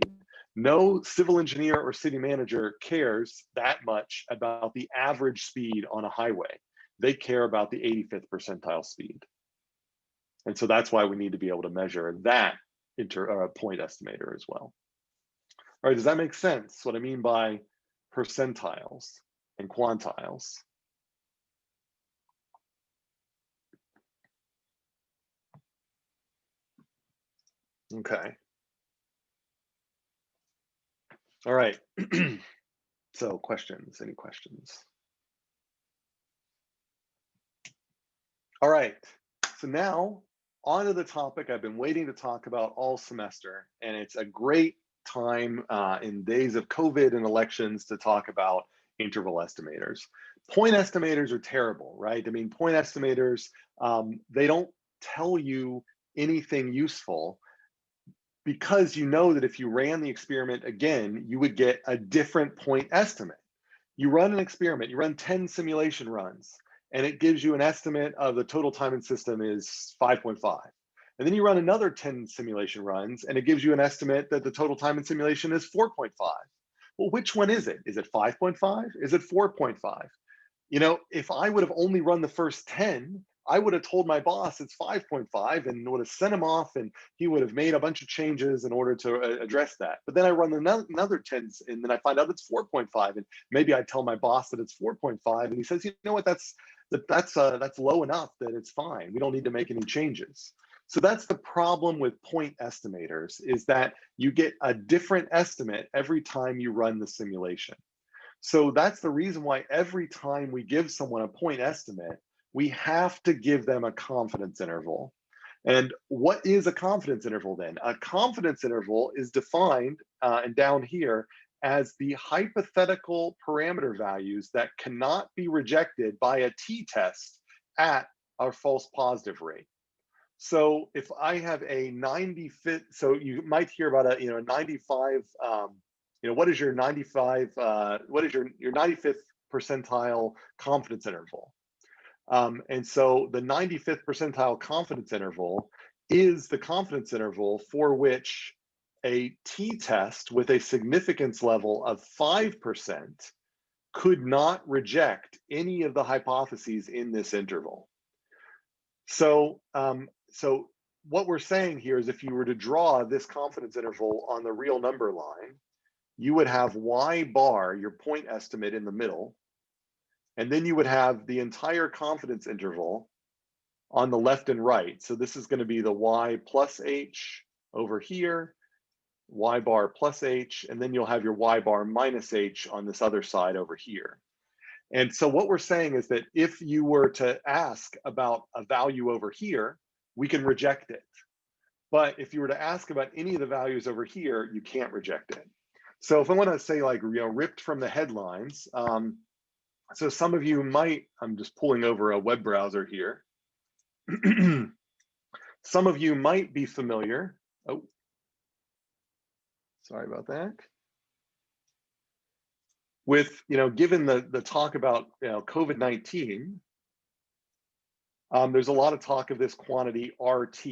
No civil engineer or city manager cares that much about the average speed on a highway. They care about the 85th percentile speed. And so that's why we need to be able to measure that point estimator as well. All right, does that make sense? What I mean by percentiles and quantiles? Okay. All right. So questions, any questions? All right, so now on to the topic I've been waiting to talk about all semester, and it's a great time in days of COVID and elections to talk about interval estimators. Point estimators are terrible, right? I mean, point estimators, they don't tell you anything useful, because you know that if you ran the experiment again, you would get a different point estimate. You run an experiment, you run 10 simulation runs, and it gives you an estimate of the total time in system is 5.5. And then you run another 10 simulation runs, and it gives you an estimate that the total time in simulation is 4.5. Well, which one is it? Is it 5.5? Is it 4.5? If I would have only run the first 10, I would have told my boss it's 5.5 and would have sent him off, and he would have made a bunch of changes in order to address that. But then I run another 10, and then I find out it's 4.5, and maybe I tell my boss that it's 4.5, and he says, you know what, that's low enough that it's fine. We don't need to make any changes. So that's the problem with point estimators, is that you get a different estimate every time you run the simulation. So that's the reason why every time we give someone a point estimate, we have to give them a confidence interval. And what is a confidence interval then? A confidence interval is defined, and down here, as the hypothetical parameter values that cannot be rejected by a t-test at our false positive rate. So if I have a 95th, so you might hear about a 95, what is your 95, what is your 95th percentile confidence interval? And so the 95th percentile confidence interval is the confidence interval for which a t-test with a significance level of 5% could not reject any of the hypotheses in this interval. So, so what we're saying here is if you were to draw this confidence interval on the real number line, you would have y bar, your point estimate, in the middle, and then you would have the entire confidence interval on the left and right. So this is going to be the y plus h over here, y bar plus h, and then you'll have your y bar minus h on this other side over here. And so what we're saying is that if you were to ask about a value over here, we can reject it. But if you were to ask about any of the values over here, you can't reject it. So if I want to say, like, ripped from the headlines, so some of you might, I'm just pulling over a web browser here. Some of you might be familiar. Oh, sorry about that. With, given the talk about COVID-19, there's a lot of talk of this quantity RT.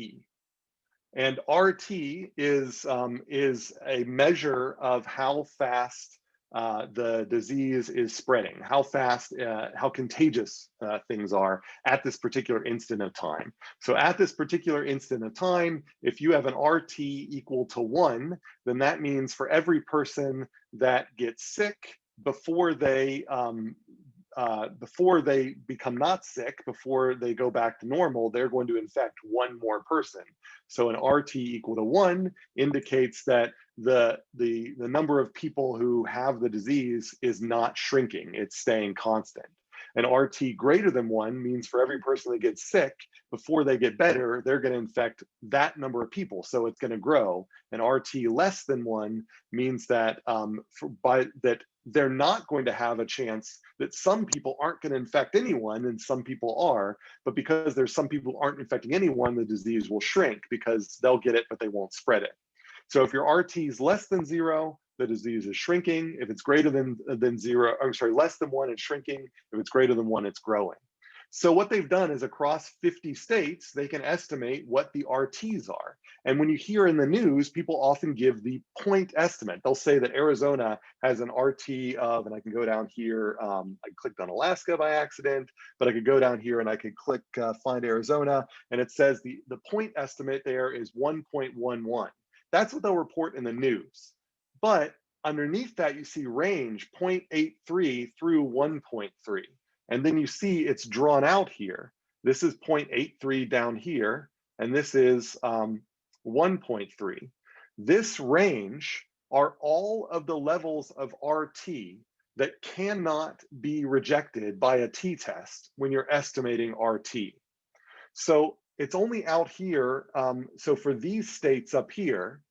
And RT is a measure of how fast the disease is spreading, how fast, how contagious things are at this particular instant of time. So at this particular instant of time, if you have an RT equal to 1, then that means for every person that gets sick before they become not sick, before they go back to normal, they're going to infect one more person. So an RT equal to 1 indicates that the number of people who have the disease is not shrinking, it's staying constant. An RT greater than 1 means for every person that gets sick, before they get better, they're going to infect that number of people, so it's going to grow. An RT less than 1 means that that they're not going to have a chance, that some people aren't going to infect anyone and some people are, but because there's some people who aren't infecting anyone, the disease will shrink because they'll get it, but they won't spread it. So if your RT is less than 0, the disease is shrinking. If it's greater than 0, I'm sorry, less than 1, it's shrinking. If it's greater than 1, it's growing. So what they've done is across 50 states, they can estimate what the RTs are. And when you hear in the news, people often give the point estimate. They'll say that Arizona has an RT of, and I can go down here, I clicked on Alaska by accident, but I could go down here and I could click find Arizona, and it says the point estimate there is 1.11. That's what they'll report in the news. But underneath that, you see range 0.83 through 1.3. And then you see it's drawn out here. This is 0.83 down here, and this is 1.3. This range are all of the levels of RT that cannot be rejected by a t-test when you're estimating RT. So it's only out here. So for these states up here,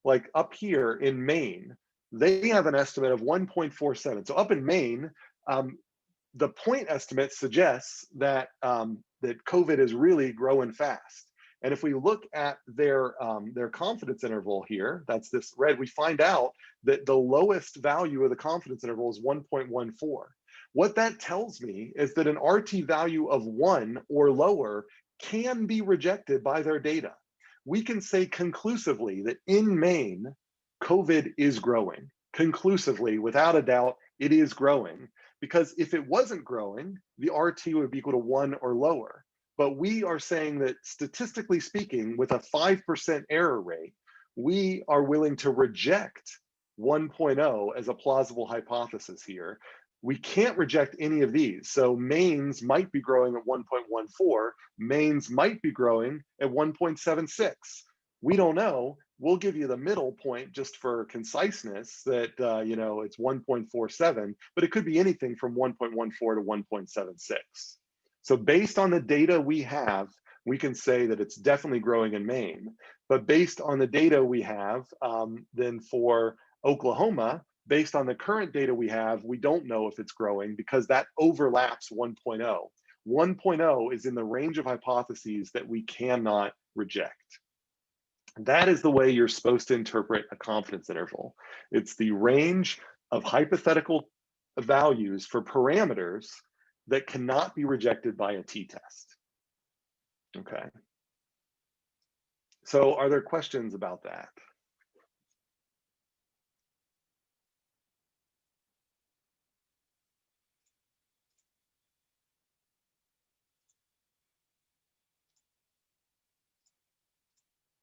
like up here in Maine, they have an estimate of 1.47. So up in Maine, the point estimate suggests that that COVID is really growing fast. And if we look at their confidence interval here, that's this red, we find out that the lowest value of the confidence interval is 1.14. What that tells me is that an RT value of 1 or lower can be rejected by their data. We can say conclusively that in Maine, COVID is growing. Conclusively, without a doubt, it is growing. Because if it wasn't growing, the RT would be equal to 1 or lower. But we are saying that statistically speaking, with a 5% error rate, we are willing to reject 1.0 as a plausible hypothesis here. We can't reject any of these. So Maine's might be growing at 1.14. Maine's might be growing at 1.76. We don't know. We'll give you the middle point just for conciseness that, it's 1.47, but it could be anything from 1.14 to 1.76. So based on the data we have, we can say that it's definitely growing in Maine. But based on the data we have, then for Oklahoma, based on the current data we have, we don't know if it's growing because that overlaps 1.0. 1.0 is in the range of hypotheses that we cannot reject. That is the way you're supposed to interpret a confidence interval. It's the range of hypothetical values for parameters that cannot be rejected by a t-test. Okay. So are there questions about that?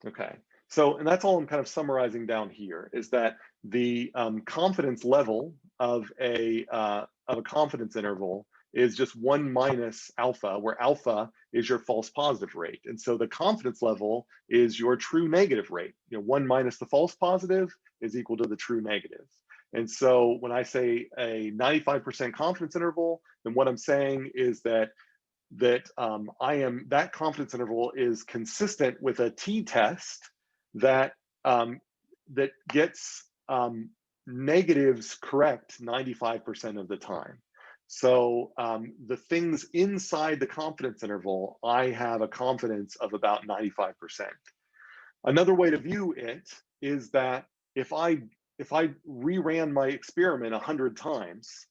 Okay, so, and that's all I'm kind of summarizing down here, is that the confidence level of a confidence interval is just 1 minus alpha, where alpha is your false positive rate. And so the confidence level is your true negative rate. 1 minus the false positive is equal to the true negative. And so when I say a 95% confidence interval, then what I'm saying is that that confidence interval is consistent with a t-test that that gets negatives correct 95% of the time. So the things inside the confidence interval, I have a confidence of about 95%. Another way to view it is that if I reran my experiment 100 times,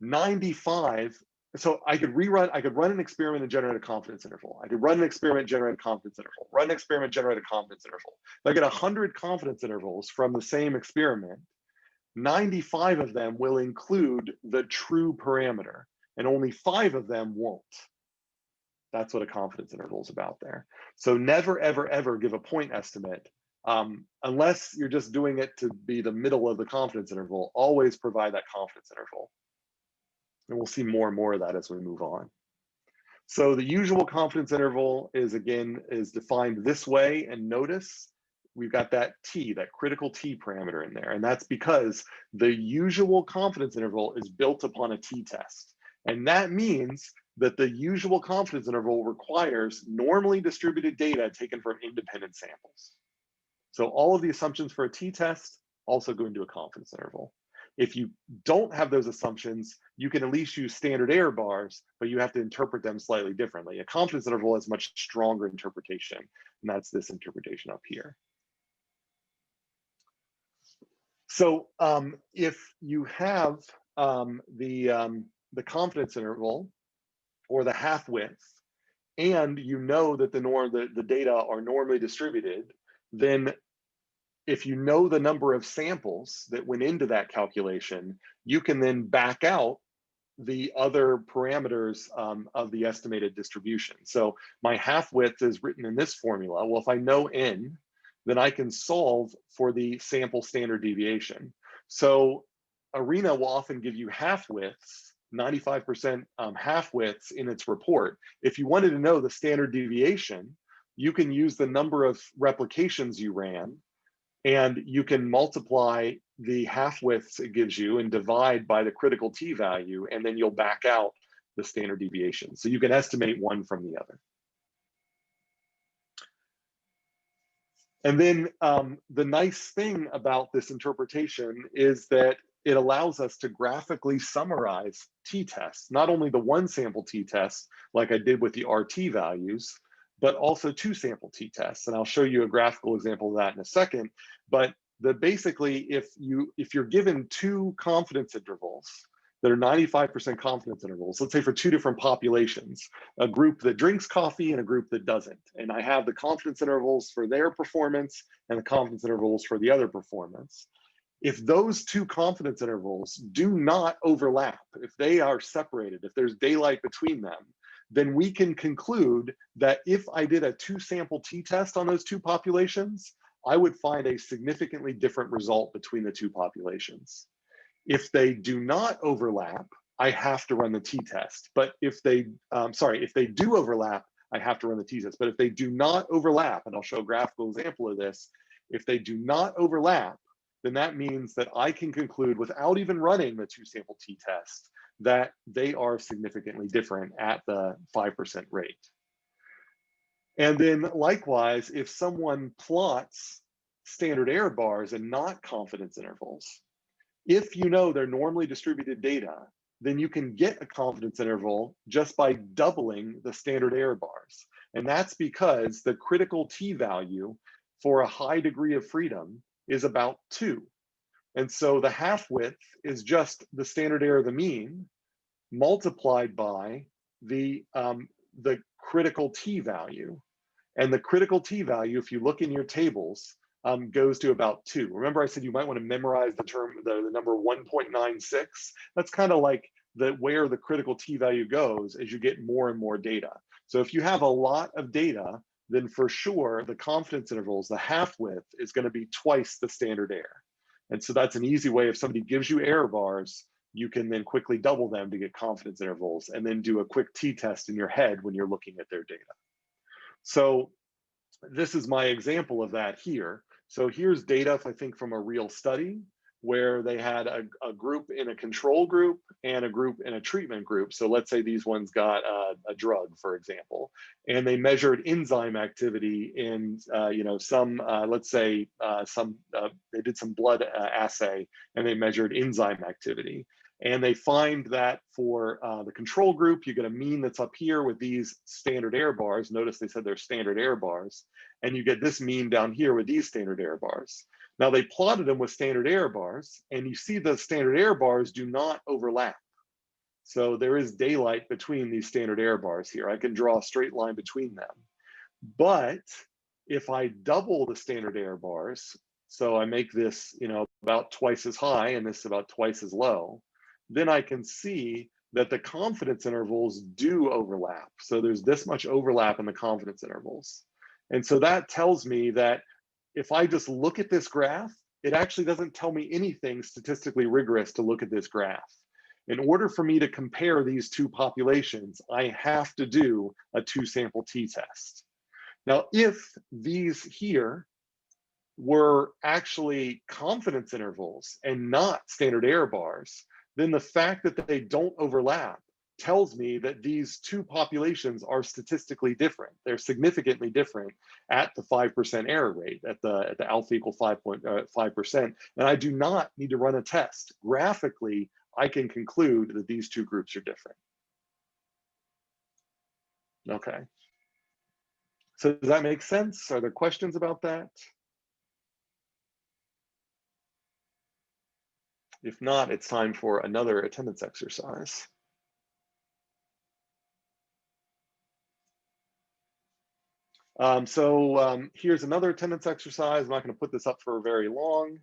95, so I could run an experiment and generate a confidence interval. I could run an experiment, generate a confidence interval, run an experiment, generate a confidence interval. If I get 100 confidence intervals from the same experiment, 95 of them will include the true parameter, and only 5 of them won't. That's what a confidence interval is about there. So never, ever, ever give a point estimate unless you're just doing it to be the middle of the confidence interval. Always provide that confidence interval. And we'll see more and more of that as we move on. So the usual confidence interval is defined this way, and notice we've got that t, that critical t parameter in there. And that's because the usual confidence interval is built upon a t-test. And that means that the usual confidence interval requires normally distributed data taken from independent samples. So all of the assumptions for a t-test also go into a confidence interval. If you don't have those assumptions, you can at least use standard error bars, but you have to interpret them slightly differently. A confidence interval has much stronger interpretation, and that's this interpretation up here. So if you have the confidence interval or the half width, and you know that the data are normally distributed, then if you know the number of samples that went into that calculation, you can then back out the other parameters of the estimated distribution. So my half width is written in this formula. Well, if I know n, then I can solve for the sample standard deviation. So ARENA will often give you half widths, 95% half widths in its report. If you wanted to know the standard deviation, you can use the number of replications you ran, and you can multiply the half widths it gives you and divide by the critical t value, and then you'll back out the standard deviation. So you can estimate one from the other. And then the nice thing about this interpretation is that it allows us to graphically summarize t-tests, not only the one sample t-test like I did with the RT values, but also 2 sample t-tests. And I'll show you a graphical example of that in a second. But basically, if you're given 2 confidence intervals that are 95% confidence intervals, let's say for 2 different populations, a group that drinks coffee and a group that doesn't, and I have the confidence intervals for their performance and the confidence intervals for the other performance. If those 2 confidence intervals do not overlap, if they are separated, if there's daylight between them, then we can conclude that if I did a 2 sample t-test on those 2 populations, I would find a significantly different result between the 2 populations. If they do not overlap, I have to run the t-test. But if they, if they do overlap, I have to run the t-test. But if they do not overlap, and I'll show a graphical example of this, if they do not overlap, then that means that I can conclude without even running the 2 sample t-test that they are significantly different at the 5% rate. And then likewise, if someone plots standard error bars and not confidence intervals, if you know they're normally distributed data, then you can get a confidence interval just by doubling the standard error bars. And that's because the critical t-value for a high degree of freedom is about 2. And so the half width is just the standard error of the mean multiplied by the critical t-value. And the critical t-value, if you look in your tables, goes to about 2. Remember I said you might want to memorize the number 1.96? That's kind of like where the critical t-value goes as you get more and more data. So if you have a lot of data, then for sure the confidence intervals, the half width, is going to be twice the standard error. And so that's an easy way. If somebody gives you error bars, you can then quickly double them to get confidence intervals, and then do a quick t-test in your head when you're looking at their data. So this is my example of that here. So here's data, I think, from a real study where they had a group in a control group and a group in a treatment group. So let's say these ones got a drug, for example, and they measured enzyme activity in, let's say they did some blood assay and they measured enzyme activity. And they find that for the control group, you get a mean that's up here with these standard error bars. Notice they said they're standard error bars. And you get this mean down here with these standard error bars. Now they plotted them with standard error bars, and you see the standard error bars do not overlap. So there is daylight between these standard error bars here. I can draw a straight line between them. But if I double the standard error bars, so I make this, about twice as high and this about twice as low, then I can see that the confidence intervals do overlap. So there's this much overlap in the confidence intervals. And so that tells me that if I just look at this graph, it actually doesn't tell me anything statistically rigorous to look at this graph. In order for me to compare these two populations, I have to do a 2-sample t-test. Now, if these here were actually confidence intervals and not standard error bars, then the fact that they don't overlap tells me that these two populations are statistically different. They're significantly different at the 5% error rate, at the alpha equal 5%. And I do not need to run a test. Graphically, I can conclude that these two groups are different. Okay. So does that make sense? Are there questions about that? If not, it's time for another attendance exercise. Here's another attendance exercise. I'm not going to put this up for very long,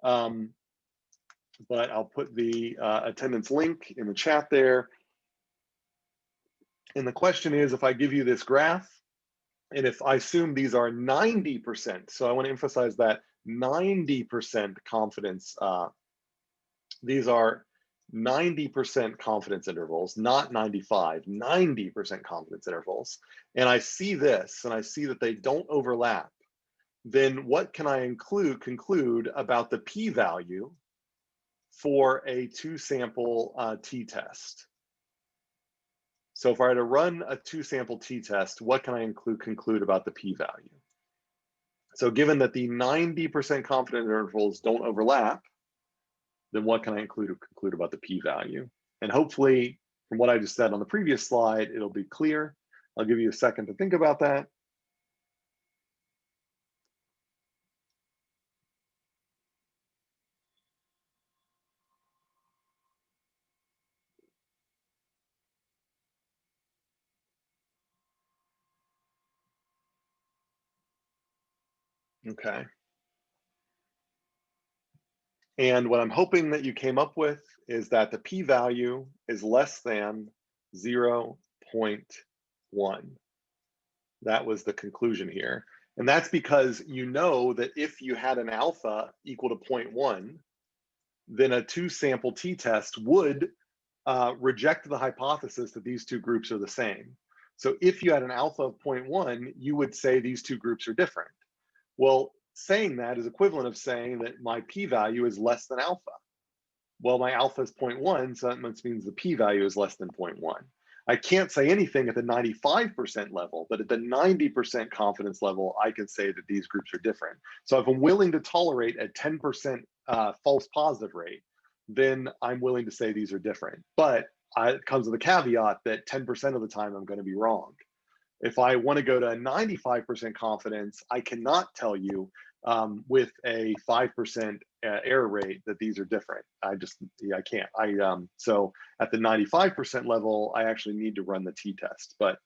but I'll put the attendance link in the chat there. And the question is, if I give you this graph, and if I assume these are 90%, so I want to emphasize that 90% confidence, these are 90% confidence intervals, not 95, 90% confidence intervals. And I see this, and I see that they don't overlap. Then what can I conclude about the p-value for a 2-sample t-test? So if I were to run a 2-sample t-test, what can I conclude about the p-value? So given that the 90% confidence intervals don't overlap, then what can I conclude about the p-value? And hopefully, from what I just said on the previous slide, it'll be clear. I'll give you a second to think about that. Okay. And what I'm hoping that you came up with is that the p-value is less than 0.1. That was the conclusion here. And that's because you know that if you had an alpha equal to 0.1, then a 2-sample t-test would reject the hypothesis that these two groups are the same. So if you had an alpha of 0.1, you would say these two groups are different. Well, saying that is equivalent of saying that my p-value is less than alpha. Well, my alpha is 0.1, so that means the p-value is less than 0.1. I can't say anything at the 95% level, but at the 90% confidence level, I can say that these groups are different. So if I'm willing to tolerate a 10% false positive rate, then I'm willing to say these are different. But it comes with a caveat that 10% of the time I'm going to be wrong. If I want to go to 95% confidence, I cannot tell you with a 5% error rate that these are different. I can't. So at the 95% level, I actually need to run the t-test. But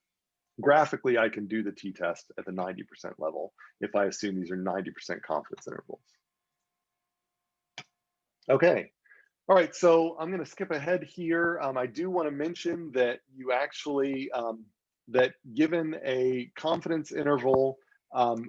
graphically, I can do the t-test at the 90% level if I assume these are 90% confidence intervals. Okay. All right, so I'm going to skip ahead here. I do want to mention that you actually, that given a confidence interval,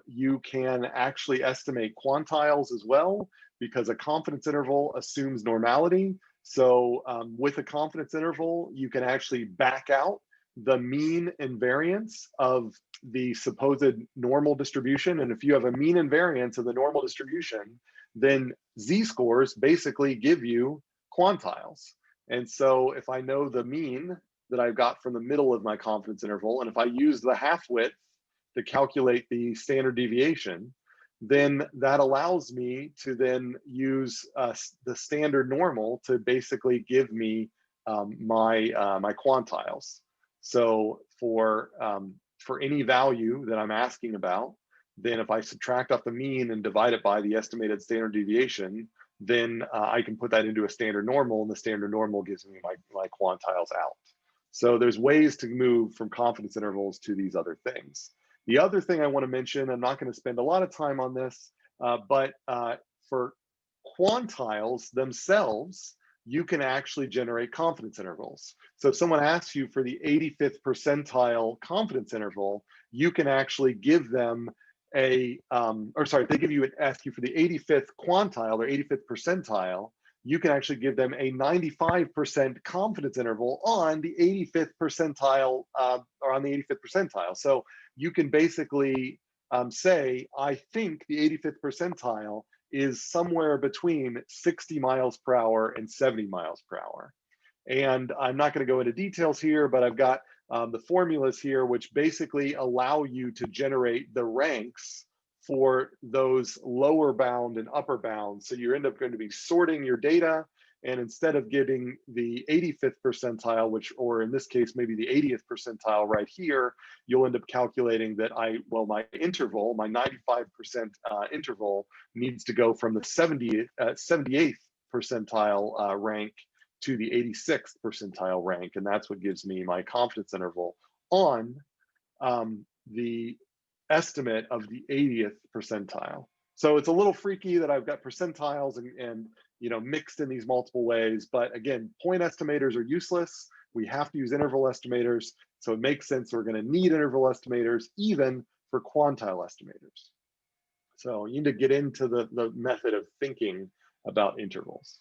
you can actually estimate quantiles as well, because a confidence interval assumes normality. So with a confidence interval, you can actually back out the mean and variance of the supposed normal distribution. And if you have a mean and variance of the normal distribution, then z-scores basically give you quantiles. And so if I know the mean that I've got from the middle of my confidence interval, and if I use the half width to calculate the standard deviation, then that allows me to then use the standard normal to basically give me my quantiles. So for any value that I'm asking about, then if I subtract off the mean and divide it by the estimated standard deviation, then I can put that into a standard normal, and the standard normal gives me my quantiles out. So there's ways to move from confidence intervals to these other things. The other thing I want to mention, I'm not going to spend a lot of time on this, but for quantiles themselves, you can actually generate confidence intervals. So if someone asks you for the 85th percentile confidence interval, you can actually give them if they ask you for the 85th quantile or 85th percentile, you can actually give them a 95% confidence interval on the 85th percentile or on the 85th percentile. So you can basically say, I think the 85th percentile is somewhere between 60 miles per hour and 70 miles per hour. And I'm not going to go into details here, but I've got the formulas here, which basically allow you to generate the ranks for those lower bound and upper bound. So you end up going to be sorting your data, and instead of getting the 85th percentile, or in this case, maybe the 80th percentile right here, you'll end up calculating that my interval, my 95% interval needs to go from the 78th percentile rank to the 86th percentile rank, and that's what gives me my confidence interval on the estimate of the 80th percentile. So it's a little freaky that I've got percentiles and mixed in these multiple ways, but again, point estimators are useless. We have to use interval estimators, so it makes sense we're going to need interval estimators even for quantile estimators. So you need to get into the method of thinking about intervals.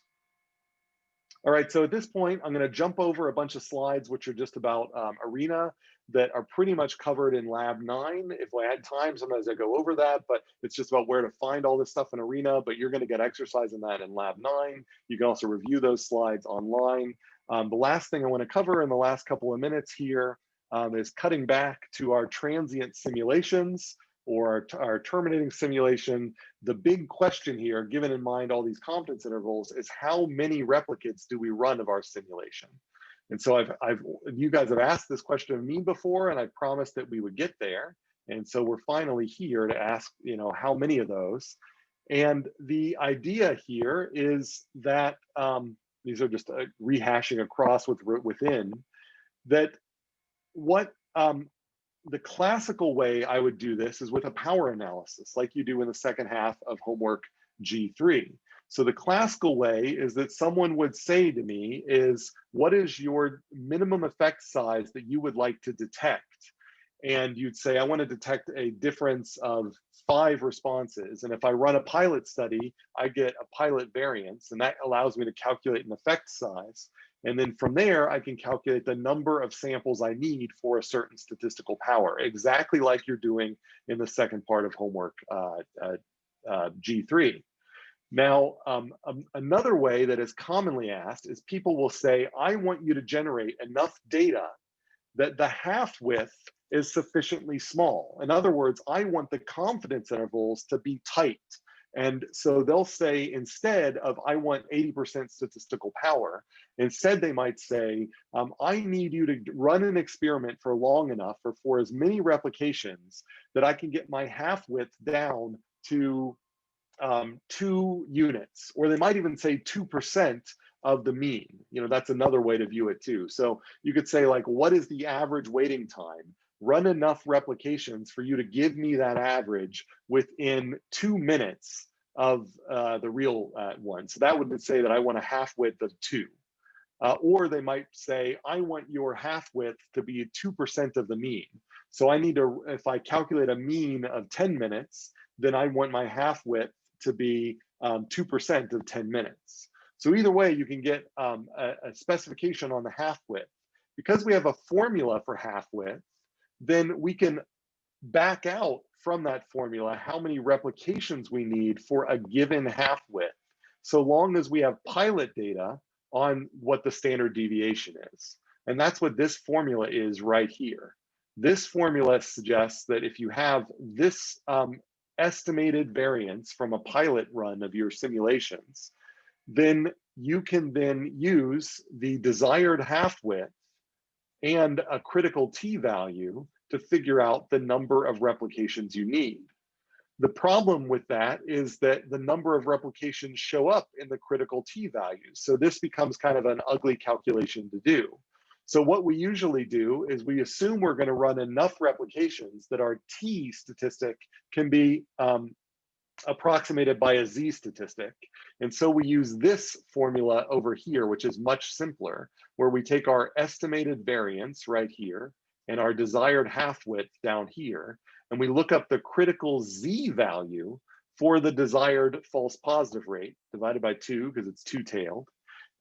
All right, so at this point, I'm going to jump over a bunch of slides, which are just about ARENA that are pretty much covered in Lab 9. If I had time, sometimes I go over that, but it's just about where to find all this stuff in ARENA, but you're going to get exercise in that in Lab 9. You can also review those slides online. The last thing I want to cover in the last couple of minutes here is cutting back to our transient simulations or our terminating simulation. The big question here, given in mind all these confidence intervals, is how many replicates do we run of our simulation? And so you guys have asked this question of me before, and I promised that we would get there. And so we're finally here to ask, how many of those? And the idea here is that these are just rehashing across within that the classical way I would do this is with a power analysis, like you do in the second half of homework G3. So the classical way is that someone would say to me is, what is your minimum effect size that you would like to detect? And you'd say, I want to detect a difference of 5 responses. And if I run a pilot study, I get a pilot variance, and that allows me to calculate an effect size. And then from there, I can calculate the number of samples I need for a certain statistical power, exactly like you're doing in the second part of homework G3. Now, another way that is commonly asked is people will say, I want you to generate enough data that the half width is sufficiently small. In other words, I want the confidence intervals to be tight. And so they'll say, instead of I want 80% statistical power, instead they might say, I need you to run an experiment for long enough or for as many replications that I can get my half width down to 2 units, or they might even say 2% of the mean. You know, that's another way to view it too. So you could say, like, what is the average waiting time? Run enough replications for you to give me that average within 2 minutes of the real one. So that would say that I want a half width of 2. Or they might say, I want your half width to be 2% of the mean. So I need to, if I calculate a mean of 10 minutes, then I want my half width to be 2% of 10 minutes. So either way, you can get a specification on the half width. Because we have a formula for half width, then we can back out from that formula how many replications we need for a given half width, so long as we have pilot data on what the standard deviation is. And that's what this formula is right here. This formula suggests that if you have this estimated variance from a pilot run of your simulations, then you can then use the desired half width and a critical t-value to figure out the number of replications you need. The problem with that is that the number of replications show up in the critical t-values. So this becomes kind of an ugly calculation to do. So what we usually do is we assume we're going to run enough replications that our t statistic can be approximated by a z statistic. And so we use this formula over here, which is much simpler, where we take our estimated variance right here and our desired half width down here, and we look up the critical z value for the desired false positive rate divided by 2, because it's two-tailed.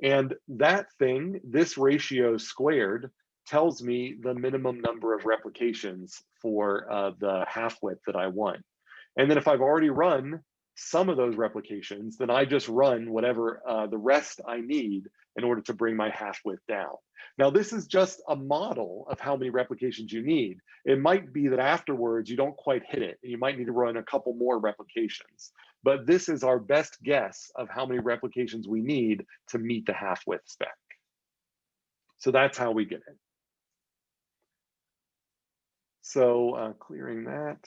And that thing, this ratio squared, tells me the minimum number of replications for the half width that I want. And then if I've already run some of those replications, then I just run whatever the rest I need in order to bring my half width down. Now, this is just a model of how many replications you need. It might be that afterwards you don't quite hit it, and you might need to run a couple more replications. But this is our best guess of how many replications we need to meet the half width spec. So that's how we get it. So clearing that.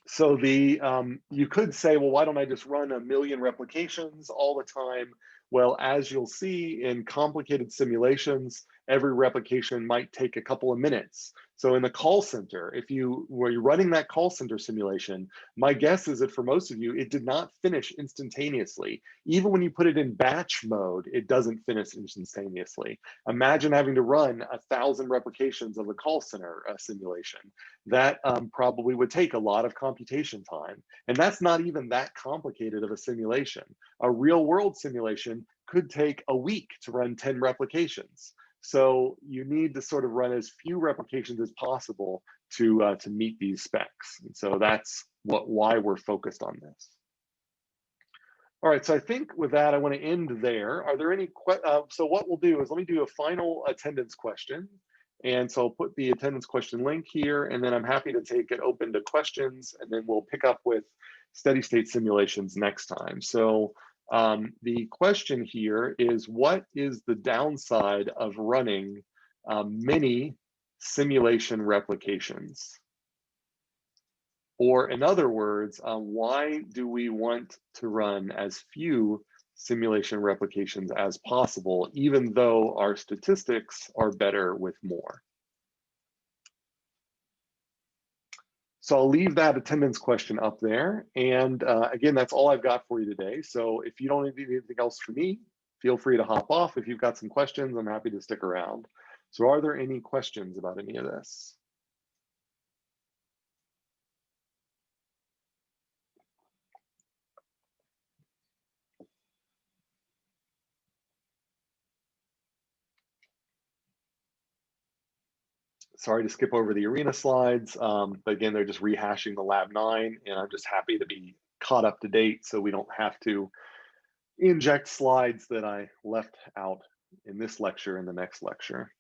So you could say, well, why don't I just run 1 million replications all the time? Well, as you'll see in complicated simulations, every replication might take a couple of minutes. So in the call center, if you were running that call center simulation, my guess is that for most of you, it did not finish instantaneously. Even when you put it in batch mode, it doesn't finish instantaneously. Imagine having to run 1,000 replications of a call center simulation. That probably would take a lot of computation time. And that's not even that complicated of a simulation. A real world simulation could take a week to run 10 replications. So you need to sort of run as few replications as possible to meet these specs. And so that's why we're focused on this. All right, so I think with that, I want to end there. Are there any so what we'll do is let me do a final attendance question. And so I'll put the attendance question link here, and then I'm happy to take it open to questions, and then we'll pick up with steady state simulations next time. So the question here is, what is the downside of running many simulation replications? Or in other words, why do we want to run as few simulation replications as possible, even though our statistics are better with more? So I'll leave that attendance question up there. And again, that's all I've got for you today. So if you don't need anything else from me, feel free to hop off. If you've got some questions, I'm happy to stick around. So are there any questions about any of this? Sorry to skip over the arena slides, but again, they're just rehashing the Lab 9, and I'm just happy to be caught up to date so we don't have to inject slides that I left out in this lecture and the next lecture.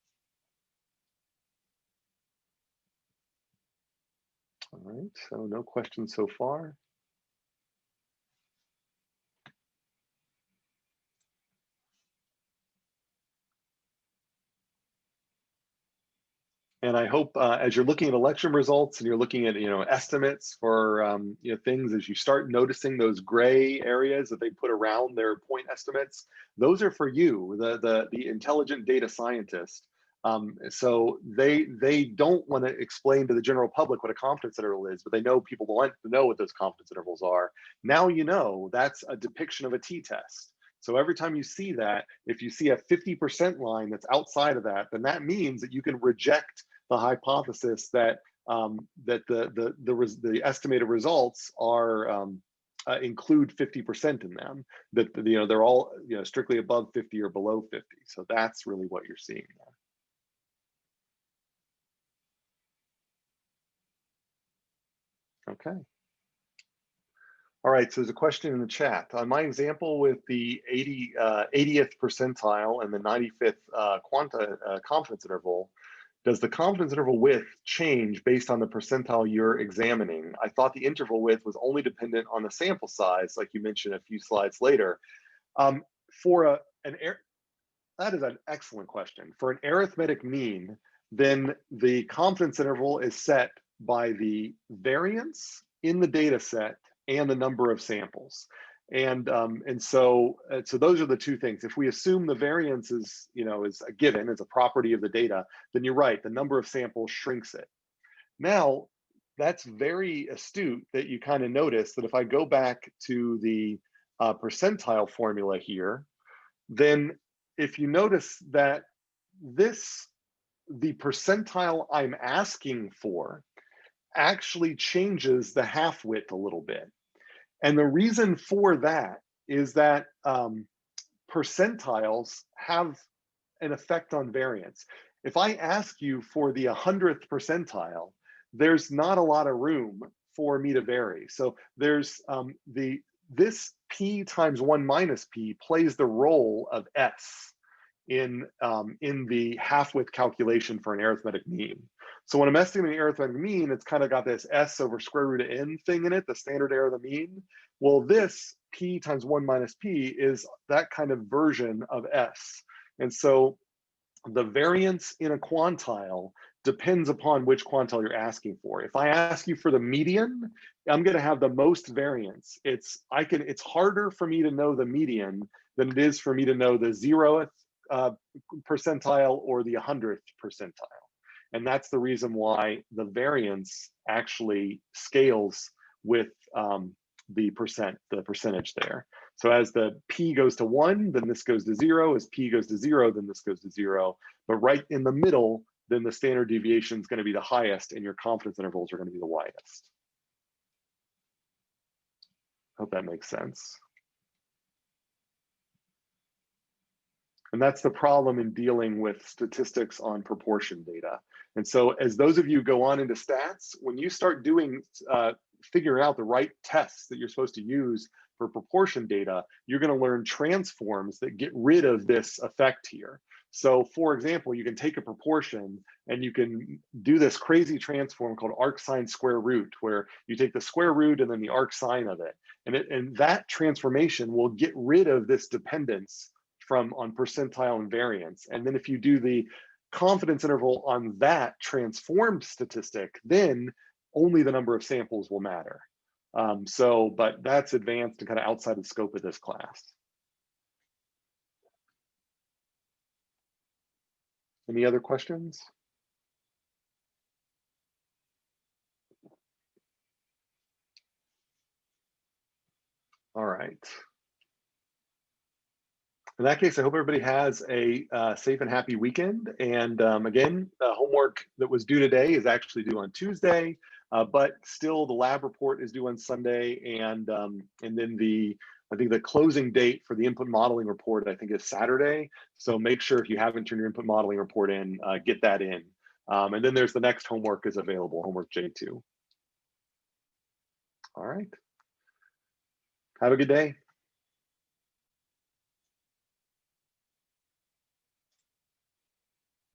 All right, so no questions so far. And I hope as you're looking at election results and you're looking at estimates for things, as you start noticing those gray areas that they put around their point estimates, those are for you, the intelligent data scientist. So they don't want to explain to the general public what a confidence interval is, but they know people want to know what those confidence intervals are. Now you know that's a depiction of a t-test. So every time you see that, if you see a 50% line that's outside of that, then that means that you can reject the hypothesis that the estimated results are include 50% in them. That they're all strictly above 50 or below 50. So that's really what you're seeing there. Okay. All right, so there's a question in the chat. On my example with the 80th percentile and the 95th confidence interval, does the confidence interval width change based on the percentile you're examining? I thought the interval width was only dependent on the sample size, like you mentioned a few slides later. That is an excellent question. For an arithmetic mean, then the confidence interval is set by the variance in the data set and the number of samples. And so those are the two things. If we assume the variance is a given, as a property of the data, then you're right, the number of samples shrinks it. Now, that's very astute that you kind of notice that if I go back to the percentile formula here, then if you notice that the percentile I'm asking for actually changes the half width a little bit. And the reason for that is that percentiles have an effect on variance. If I ask you for the 100th percentile, there's not a lot of room for me to vary. So there's this p times 1 minus p plays the role of s in the half width calculation for an arithmetic mean. So when I'm estimating an arithmetic mean, it's kind of got this s over square root of n thing in it, the standard error of the mean. Well, this p times 1 minus p is that kind of version of s. And so the variance in a quantile depends upon which quantile you're asking for. If I ask you for the median, I'm going to have the most variance. It's harder for me to know the median than it is for me to know the 0th percentile or the 100th percentile. And that's the reason why the variance actually scales with the percentage there. So as the p goes to 1, then this goes to 0. As p goes to 0, then this goes to 0. But right in the middle, then the standard deviation is going to be the highest and your confidence intervals are going to be the widest. Hope that makes sense. And that's the problem in dealing with statistics on proportion data. And so as those of you go on into stats, when you start doing, figuring out the right tests that you're supposed to use for proportion data, you're going to learn transforms that get rid of this effect here. So for example, you can take a proportion and you can do this crazy transform called arcsine square root, where you take the square root and then the arcsine of it. And that transformation will get rid of this dependence on percentile and variance. And then if you do the confidence interval on that transformed statistic, then only the number of samples will matter. But that's advanced and kind of outside the scope of this class. Any other questions? All right. In that case, I hope everybody has a safe and happy weekend. And again, homework that was due today is actually due on Tuesday, but still the lab report is due on Sunday. And then I think the closing date for the input modeling report, I think, is Saturday. So make sure if you haven't turned your input modeling report in, get that in. And then there's the next homework is available, homework J2. All right. Have a good day.